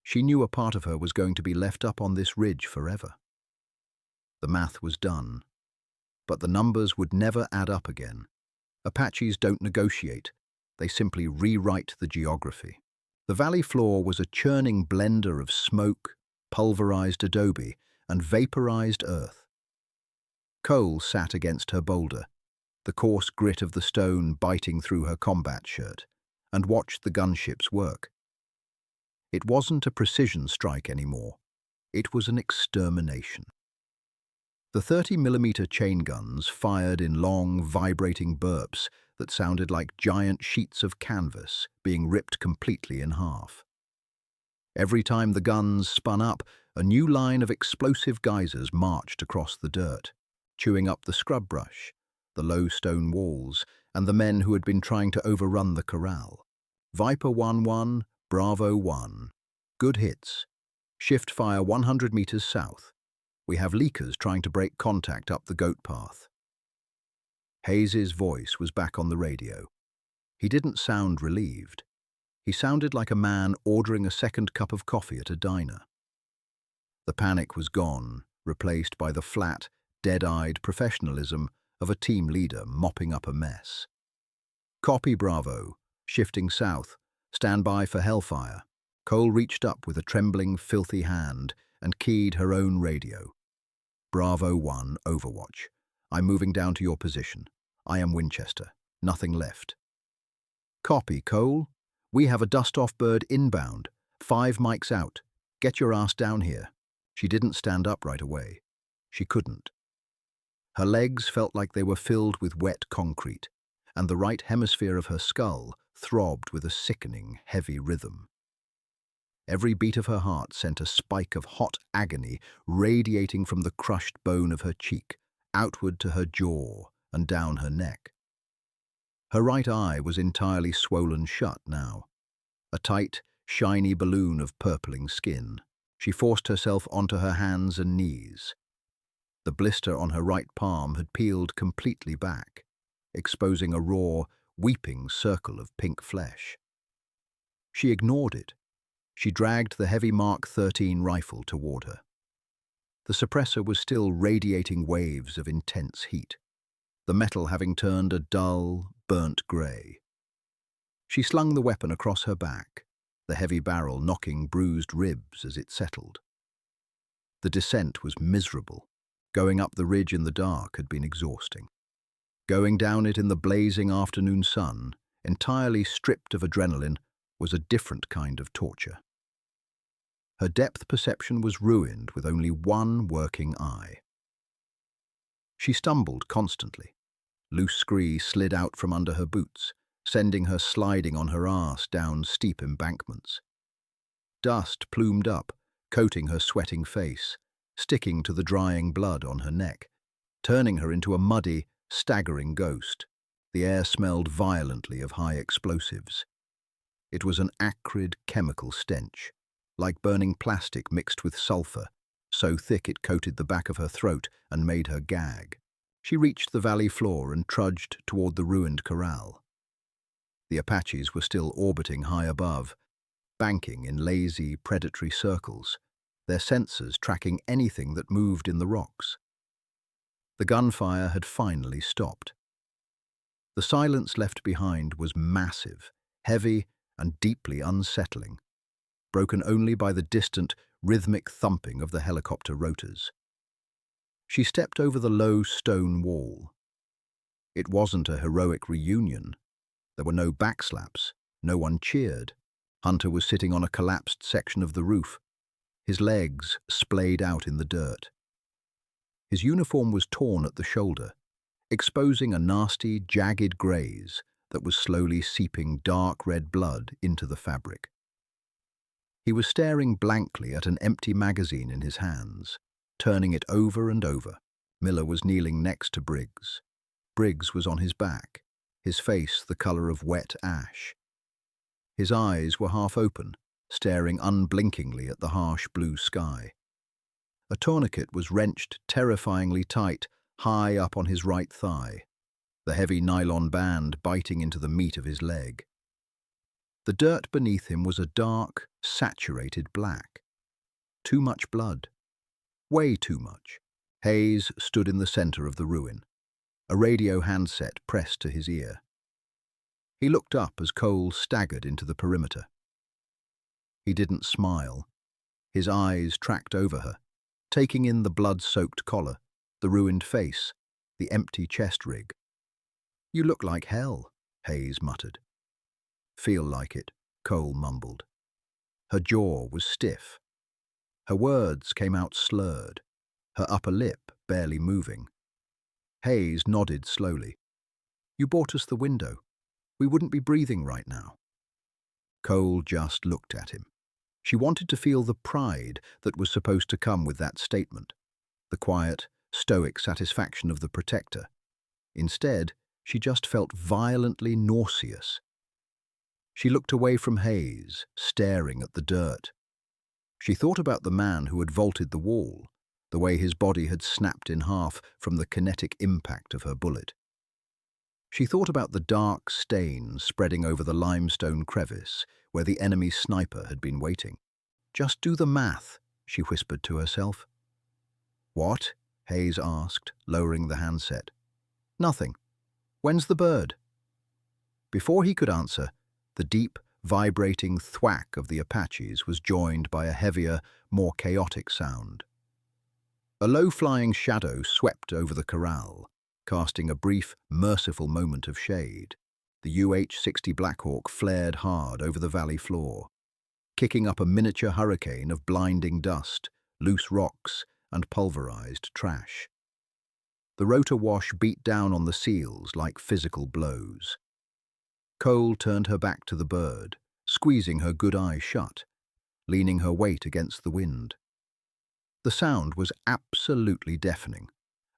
she knew a part of her was going to be left up on this ridge forever. The math was done, but the numbers would never add up again. Apaches don't negotiate. They simply rewrite the geography. The valley floor was a churning blender of smoke, pulverized adobe, and vaporized earth. Cole sat against her boulder, the coarse grit of the stone biting through her combat shirt, and watched the gunships work. It wasn't a precision strike anymore. It was an extermination. The 30mm chain guns fired in long, vibrating burps that sounded like giant sheets of canvas being ripped completely in half. Every time the guns spun up, a new line of explosive geysers marched across the dirt, chewing up the scrub brush, the low stone walls, and the men who had been trying to overrun the corral. Viper 1-1, Bravo 1. Good hits. Shift fire 100 meters south. We have leakers trying to break contact up the goat path. Hayes's voice was back on the radio. He didn't sound relieved. He sounded like a man ordering a second cup of coffee at a diner. The panic was gone, replaced by the flat, dead-eyed professionalism of a team leader mopping up a mess. "Copy, Bravo. Shifting south. Stand by for hellfire." Cole reached up with a trembling, filthy hand and keyed her own radio. "Bravo 1, Overwatch. I'm moving down to your position. I am Winchester. Nothing left." "Copy, Cole. We have a dust-off bird inbound. 5 mics out. Get your ass down here." She didn't stand up right away. She couldn't. Her legs felt like they were filled with wet concrete, and the right hemisphere of her skull throbbed with a sickening, heavy rhythm. Every beat of her heart sent a spike of hot agony radiating from the crushed bone of her cheek, outward to her jaw and down her neck. Her right eye was entirely swollen shut now, a tight, shiny balloon of purpling skin. She forced herself onto her hands and knees. The blister on her right palm had peeled completely back, exposing a raw, weeping circle of pink flesh. She ignored it. She dragged the heavy Mark 13 rifle toward her. The suppressor was still radiating waves of intense heat, the metal having turned a dull, burnt grey. She slung the weapon across her back, the heavy barrel knocking bruised ribs as it settled. The descent was miserable. Going up the ridge in the dark had been exhausting. Going down it in the blazing afternoon sun, entirely stripped of adrenaline, was a different kind of torture. Her depth perception was ruined with only one working eye. She stumbled constantly. Loose scree slid out from under her boots, sending her sliding on her arse down steep embankments. Dust plumed up, coating her sweating face, sticking to the drying blood on her neck, turning her into a muddy, staggering ghost. The air smelled violently of high explosives. It was an acrid chemical stench, like burning plastic mixed with sulfur, so thick it coated the back of her throat and made her gag. She reached the valley floor and trudged toward the ruined corral. The Apaches were still orbiting high above, banking in lazy, predatory circles, their sensors tracking anything that moved in the rocks. The gunfire had finally stopped. The silence left behind was massive, heavy, and deeply unsettling, broken only by the distant, rhythmic thumping of the helicopter rotors. She stepped over the low stone wall. It wasn't a heroic reunion. There were no backslaps, no one cheered. Hunter was sitting on a collapsed section of the roof, his legs splayed out in the dirt. His uniform was torn at the shoulder, exposing a nasty, jagged graze that was slowly seeping dark red blood into the fabric. He was staring blankly at an empty magazine in his hands, turning it over and over. Miller was kneeling next to Briggs. Briggs was on his back, his face the color of wet ash. His eyes were half open, staring unblinkingly at the harsh blue sky. A tourniquet was wrenched terrifyingly tight, high up on his right thigh, the heavy nylon band biting into the meat of his leg. The dirt beneath him was a dark, saturated black. Too much blood. Way too much. Hayes stood in the center of the ruin, a radio handset pressed to his ear. He looked up as Cole staggered into the perimeter. He didn't smile. His eyes tracked over her, taking in the blood-soaked collar, the ruined face, the empty chest rig. "You look like hell," Hayes muttered. "Feel like it," Cole mumbled. Her jaw was stiff. Her words came out slurred, her upper lip barely moving. Hayes nodded slowly. "You bought us the window. We wouldn't be breathing right now." Cole just looked at him. She wanted to feel the pride that was supposed to come with that statement, the quiet, stoic satisfaction of the protector. Instead, she just felt violently nauseous. She looked away from Hayes, staring at the dirt. She thought about the man who had vaulted the wall, the way his body had snapped in half from the kinetic impact of her bullet. She thought about the dark stain spreading over the limestone crevice where the enemy sniper had been waiting. "Just do the math," she whispered to herself. "What?" Hayes asked, lowering the handset. "Nothing. When's the bird?" Before he could answer, the deep, vibrating thwack of the Apaches was joined by a heavier, more chaotic sound. A low-flying shadow swept over the corral, casting a brief, merciful moment of shade. The UH-60 Blackhawk flared hard over the valley floor, kicking up a miniature hurricane of blinding dust, loose rocks, and pulverized trash. The rotor wash beat down on the seals like physical blows. Cole turned her back to the bird, squeezing her good eye shut, leaning her weight against the wind. The sound was absolutely deafening,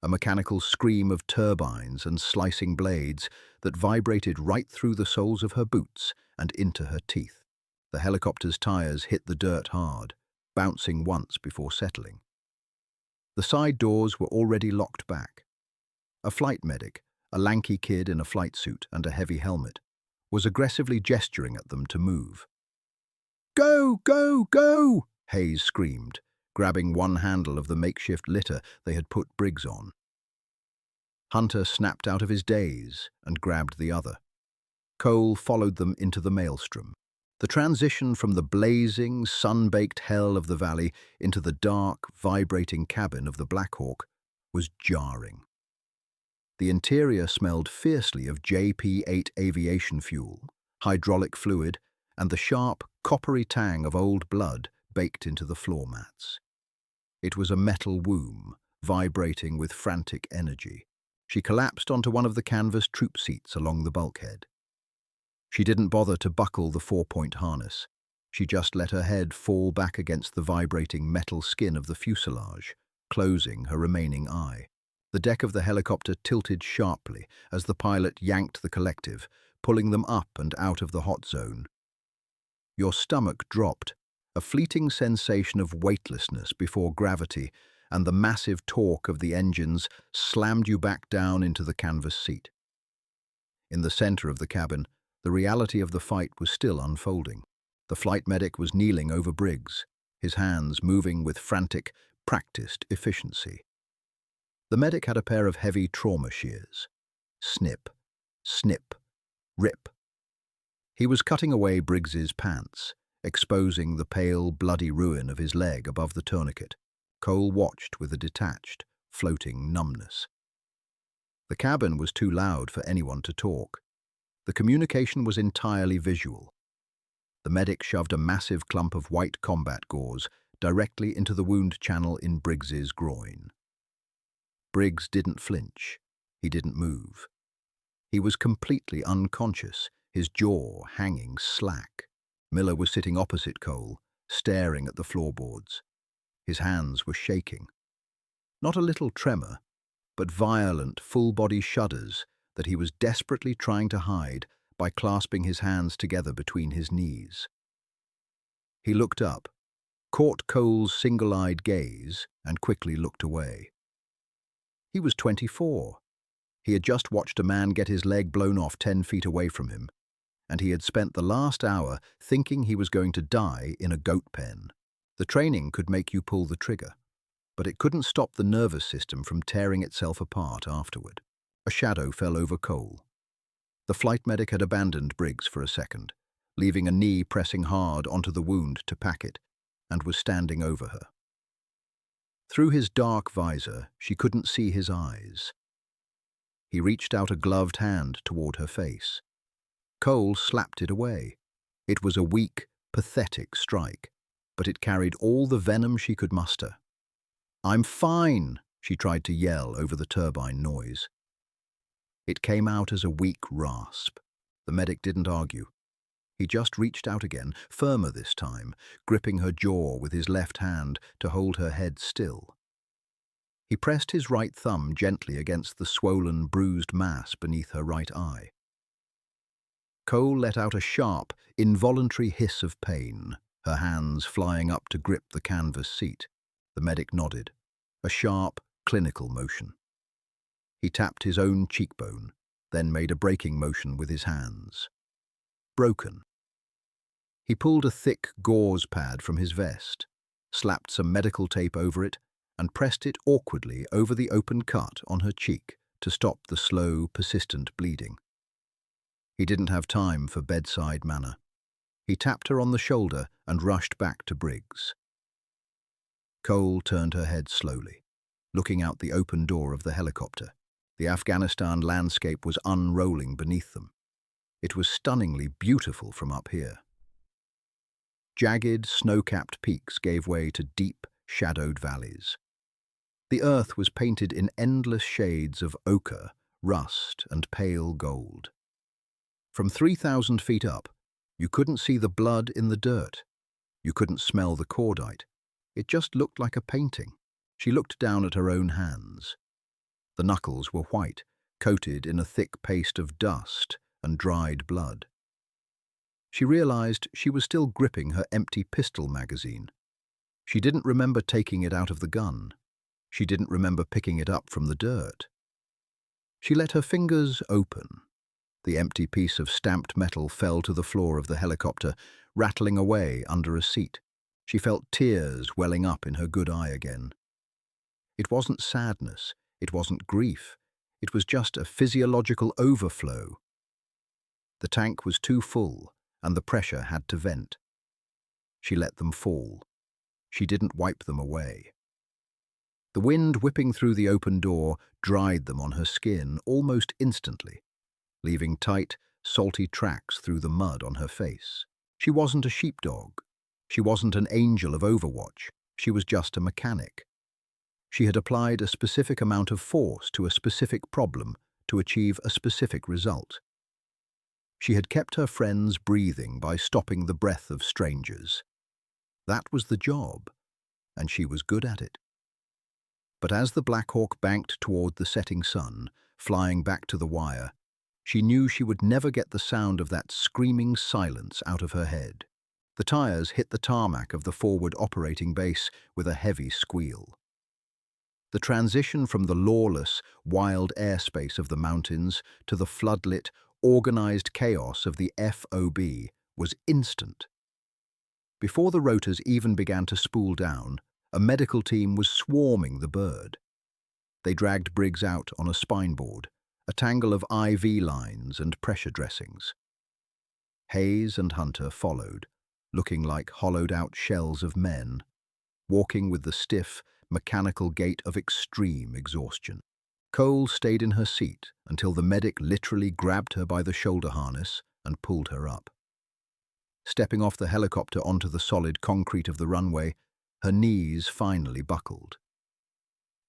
a mechanical scream of turbines and slicing blades that vibrated right through the soles of her boots and into her teeth. The helicopter's tires hit the dirt hard, bouncing once before settling. The side doors were already locked back. A flight medic, a lanky kid in a flight suit and a heavy helmet, was aggressively gesturing at them to move. "Go, go, go!" Hayes screamed, grabbing one handle of the makeshift litter they had put Briggs on. Hunter snapped out of his daze and grabbed the other. Cole followed them into the maelstrom. The transition from the blazing, sun-baked hell of the valley into the dark, vibrating cabin of the Black Hawk was jarring. The interior smelled fiercely of JP-8 aviation fuel, hydraulic fluid, and the sharp, coppery tang of old blood baked into the floor mats. It was a metal womb, vibrating with frantic energy. She collapsed onto one of the canvas troop seats along the bulkhead. She didn't bother to buckle the 4-point harness. She just let her head fall back against the vibrating metal skin of the fuselage, closing her remaining eye. The deck of the helicopter tilted sharply as the pilot yanked the collective, pulling them up and out of the hot zone. Your stomach dropped, a fleeting sensation of weightlessness before gravity, and the massive torque of the engines slammed you back down into the canvas seat. In the center of the cabin, the reality of the fight was still unfolding. The flight medic was kneeling over Briggs, his hands moving with frantic, practiced efficiency. The medic had a pair of heavy trauma shears. Snip, snip, rip. He was cutting away Briggs's pants, exposing the pale, bloody ruin of his leg above the tourniquet. Cole watched with a detached, floating numbness. The cabin was too loud for anyone to talk. The communication was entirely visual. The medic shoved a massive clump of white combat gauze directly into the wound channel in Briggs's groin. Briggs didn't flinch. He didn't move. He was completely unconscious, his jaw hanging slack. Miller was sitting opposite Cole, staring at the floorboards. His hands were shaking. Not a little tremor, but violent, full-body shudders that he was desperately trying to hide by clasping his hands together between his knees. He looked up, caught Cole's single-eyed gaze, and quickly looked away. He was 24. He had just watched a man get his leg blown off 10 feet away from him, and he had spent the last hour thinking he was going to die in a goat pen. The training could make you pull the trigger, but it couldn't stop the nervous system from tearing itself apart afterward. A shadow fell over Cole. The flight medic had abandoned Briggs for a second, leaving a knee pressing hard onto the wound to pack it, and was standing over her. Through his dark visor, she couldn't see his eyes. He reached out a gloved hand toward her face. Cole slapped it away. It was a weak, pathetic strike, but it carried all the venom she could muster. "I'm fine," she tried to yell over the turbine noise. It came out as a weak rasp. The medic didn't argue. He just reached out again, firmer this time, gripping her jaw with his left hand to hold her head still. He pressed his right thumb gently against the swollen, bruised mass beneath her right eye. Cole let out a sharp, involuntary hiss of pain, her hands flying up to grip the canvas seat. The medic nodded, a sharp, clinical motion. He tapped his own cheekbone, then made a braking motion with his hands. Broken. He pulled a thick gauze pad from his vest, slapped some medical tape over it, and pressed it awkwardly over the open cut on her cheek to stop the slow, persistent bleeding. He didn't have time for bedside manner. He tapped her on the shoulder and rushed back to Briggs. Cole turned her head slowly, looking out the open door of the helicopter. The Afghanistan landscape was unrolling beneath them. It was stunningly beautiful from up here. Jagged, snow-capped peaks gave way to deep, shadowed valleys. The earth was painted in endless shades of ochre, rust, and pale gold. From 3,000 feet up, you couldn't see the blood in the dirt. You couldn't smell the cordite. It just looked like a painting. She looked down at her own hands. The knuckles were white, coated in a thick paste of dust and dried blood. She realized she was still gripping her empty pistol magazine. She didn't remember taking it out of the gun. She didn't remember picking it up from the dirt. She let her fingers open. The empty piece of stamped metal fell to the floor of the helicopter, rattling away under a seat. She felt tears welling up in her good eye again. It wasn't sadness, it wasn't grief, it was just a physiological overflow. The tank was too full, and the pressure had to vent. She let them fall. She didn't wipe them away. The wind whipping through the open door dried them on her skin almost instantly, leaving tight, salty tracks through the mud on her face. She wasn't a sheepdog. She wasn't an angel of Overwatch. She was just a mechanic. She had applied a specific amount of force to a specific problem to achieve a specific result. She had kept her friends breathing by stopping the breath of strangers. That was the job, and she was good at it. But as the Black Hawk banked toward the setting sun, flying back to the wire, she knew she would never get the sound of that screaming silence out of her head. The tires hit the tarmac of the forward operating base with a heavy squeal. The transition from the lawless, wild airspace of the mountains to the floodlit, organized chaos of the FOB was instant. Before the rotors even began to spool down, a medical team was swarming the bird. They dragged Briggs out on a spine board, a tangle of IV lines and pressure dressings. Hayes and Hunter followed, looking like hollowed-out shells of men, walking with the stiff, mechanical gait of extreme exhaustion. Cole stayed in her seat until the medic literally grabbed her by the shoulder harness and pulled her up. Stepping off the helicopter onto the solid concrete of the runway, her knees finally buckled.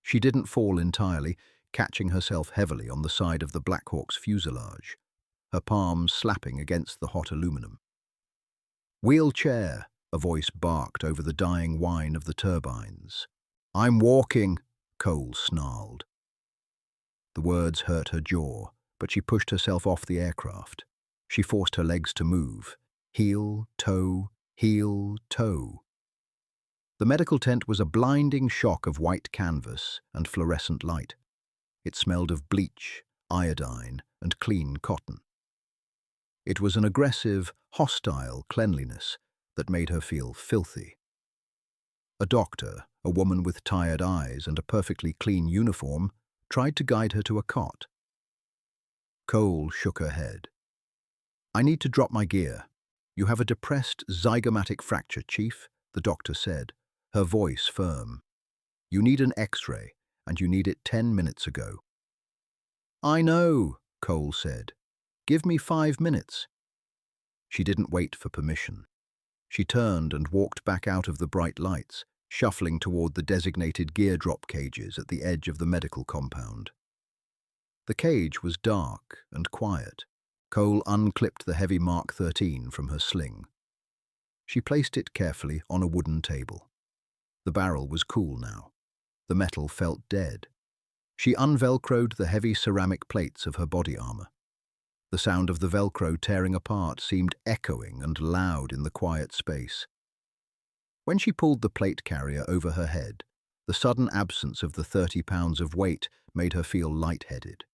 She didn't fall entirely, catching herself heavily on the side of the Black Hawk's fuselage, her palms slapping against the hot aluminum. "Wheelchair," a voice barked over the dying whine of the turbines. "I'm walking," Cole snarled. The words hurt her jaw, but she pushed herself off the aircraft. She forced her legs to move. Heel, toe, heel, toe. The medical tent was a blinding shock of white canvas and fluorescent light. It smelled of bleach, iodine, and clean cotton. It was an aggressive, hostile cleanliness that made her feel filthy. A doctor, a woman with tired eyes and a perfectly clean uniform, tried to guide her to a cot. Cole shook her head. "I need to drop my gear. You have a depressed zygomatic fracture, Chief," the doctor said, her voice firm. "You need an X-ray, and you need it 10 minutes ago." "I know," Cole said. "Give me 5 minutes." She didn't wait for permission. She turned and walked back out of the bright lights, shuffling toward the designated gear drop cages at the edge of the medical compound. The cage was dark and quiet. Cole unclipped the heavy Mark 13 from her sling. She placed it carefully on a wooden table. The barrel was cool now. The metal felt dead. She unvelcroed the heavy ceramic plates of her body armor. The sound of the Velcro tearing apart seemed echoing and loud in the quiet space. When she pulled the plate carrier over her head, the sudden absence of the 30 pounds of weight made her feel lightheaded,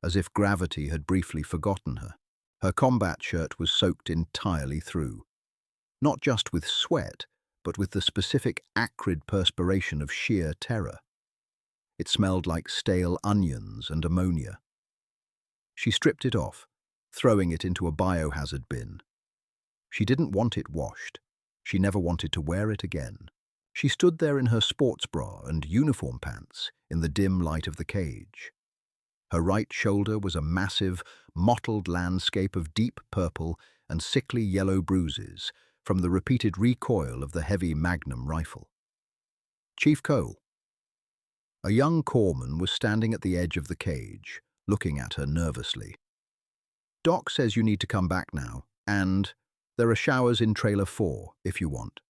as if gravity had briefly forgotten her. Her combat shirt was soaked entirely through, not just with sweat, but with the specific acrid perspiration of sheer terror. It smelled like stale onions and ammonia. She stripped it off, throwing it into a biohazard bin. She didn't want it washed. She never wanted to wear it again. She stood there in her sports bra and uniform pants in the dim light of the cage. Her right shoulder was a massive, mottled landscape of deep purple and sickly yellow bruises from the repeated recoil of the heavy Magnum rifle. "Chief Cole." A young corpsman was standing at the edge of the cage, looking at her nervously. "Doc says you need to come back now, and there are showers in Trailer 4 if you want."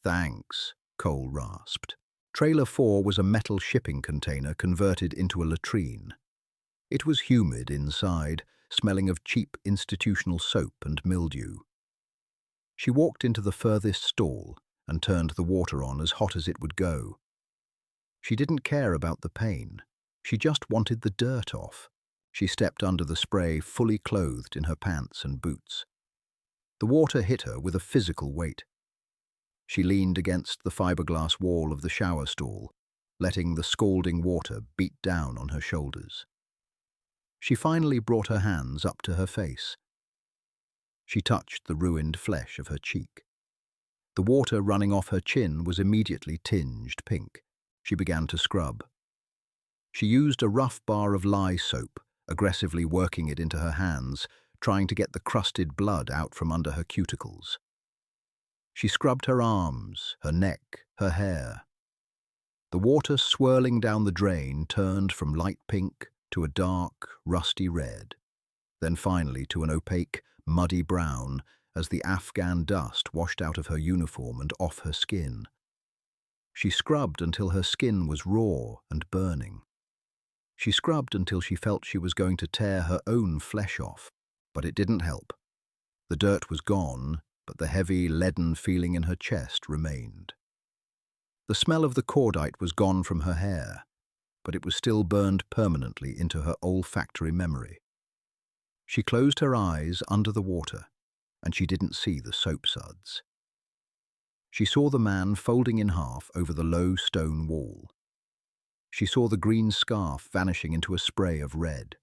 "Thanks," Cole rasped. Trailer 4 was a metal shipping container converted into a latrine. It was humid inside, smelling of cheap institutional soap and mildew. She walked into the furthest stall and turned the water on as hot as it would go. She didn't care about the pain. She just wanted the dirt off. She stepped under the spray, fully clothed in her pants and boots. The water hit her with a physical weight. She leaned against the fiberglass wall of the shower stall, letting the scalding water beat down on her shoulders. She finally brought her hands up to her face. She touched the ruined flesh of her cheek. The water running off her chin was immediately tinged pink. She began to scrub. She used a rough bar of lye soap, aggressively working it into her hands, trying to get the crusted blood out from under her cuticles. She scrubbed her arms, her neck, her hair. The water swirling down the drain turned from light pink to a dark, rusty red, then finally to an opaque, muddy brown as the Afghan dust washed out of her uniform and off her skin. She scrubbed until her skin was raw and burning. She scrubbed until she felt she was going to tear her own flesh off, but it didn't help. The dirt was gone, but the heavy, leaden feeling in her chest remained. The smell of the cordite was gone from her hair, but it was still burned permanently into her olfactory memory. She closed her eyes under the water, and she didn't see the soap suds. She saw the man folding in half over the low stone wall. She saw the green scarf vanishing into a spray of red.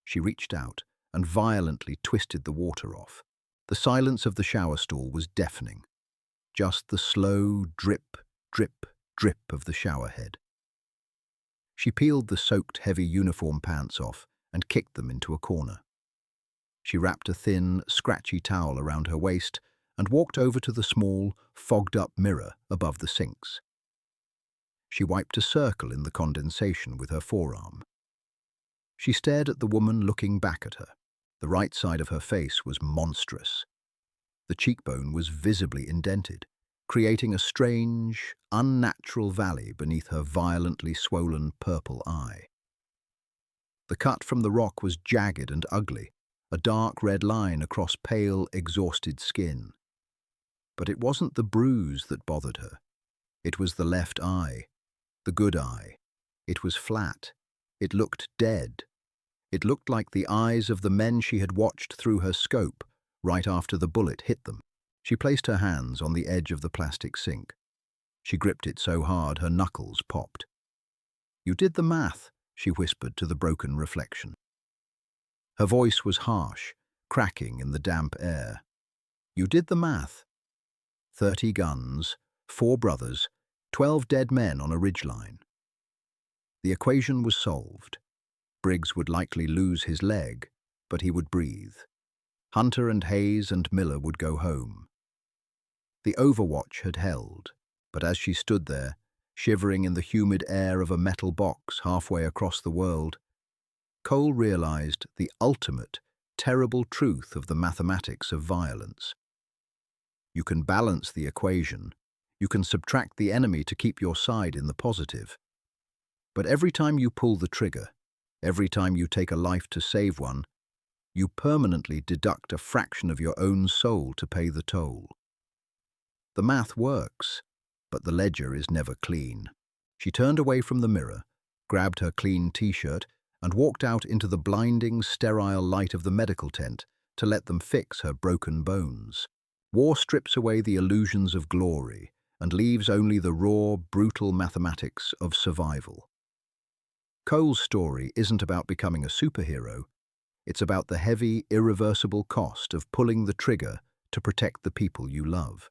She reached out and violently twisted the water off. The silence of the shower stall was deafening. Just the slow drip, drip, drip of the shower head. She peeled the soaked, heavy uniform pants off and kicked them into a corner. She wrapped a thin, scratchy towel around her waist and walked over to the small, fogged-up mirror above the sinks. She wiped a circle in the condensation with her forearm. She stared at the woman looking back at her. The right side of her face was monstrous. The cheekbone was visibly indented, creating a strange, unnatural valley beneath her violently swollen purple eye. The cut from the rock was jagged and ugly, a dark red line across pale, exhausted skin. But it wasn't the bruise that bothered her. It was the left eye, the good eye. It was flat. It looked dead. It looked like the eyes of the men she had watched through her scope right after the bullet hit them. She placed her hands on the edge of the plastic sink. She gripped it so hard her knuckles popped. "You did the math," she whispered to the broken reflection. Her voice was harsh, cracking in the damp air. "You did the math. 30 guns, 4 brothers, 12 dead men on a ridgeline." The equation was solved. Briggs would likely lose his leg, but he would breathe. Hunter and Hayes and Miller would go home. The overwatch had held, but as she stood there, shivering in the humid air of a metal box halfway across the world, Cole realized the ultimate, terrible truth of the mathematics of violence. You can balance the equation, you can subtract the enemy to keep your side in the positive. But every time you pull the trigger, every time you take a life to save one, you permanently deduct a fraction of your own soul to pay the toll. The math works, but the ledger is never clean. She turned away from the mirror, grabbed her clean t-shirt, and walked out into the blinding, sterile light of the medical tent to let them fix her broken bones. War strips away the illusions of glory and leaves only the raw, brutal mathematics of survival. Cole's story isn't about becoming a superhero. It's about the heavy, irreversible cost of pulling the trigger to protect the people you love.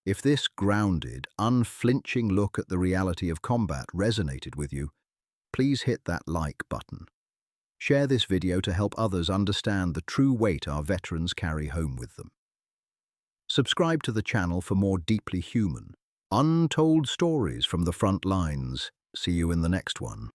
If this grounded, unflinching look at the reality of combat resonated with you, please hit that like button. Share this video to help others understand the true weight our veterans carry home with them. Subscribe to the channel for more deeply human, untold stories from the front lines. See you in the next one.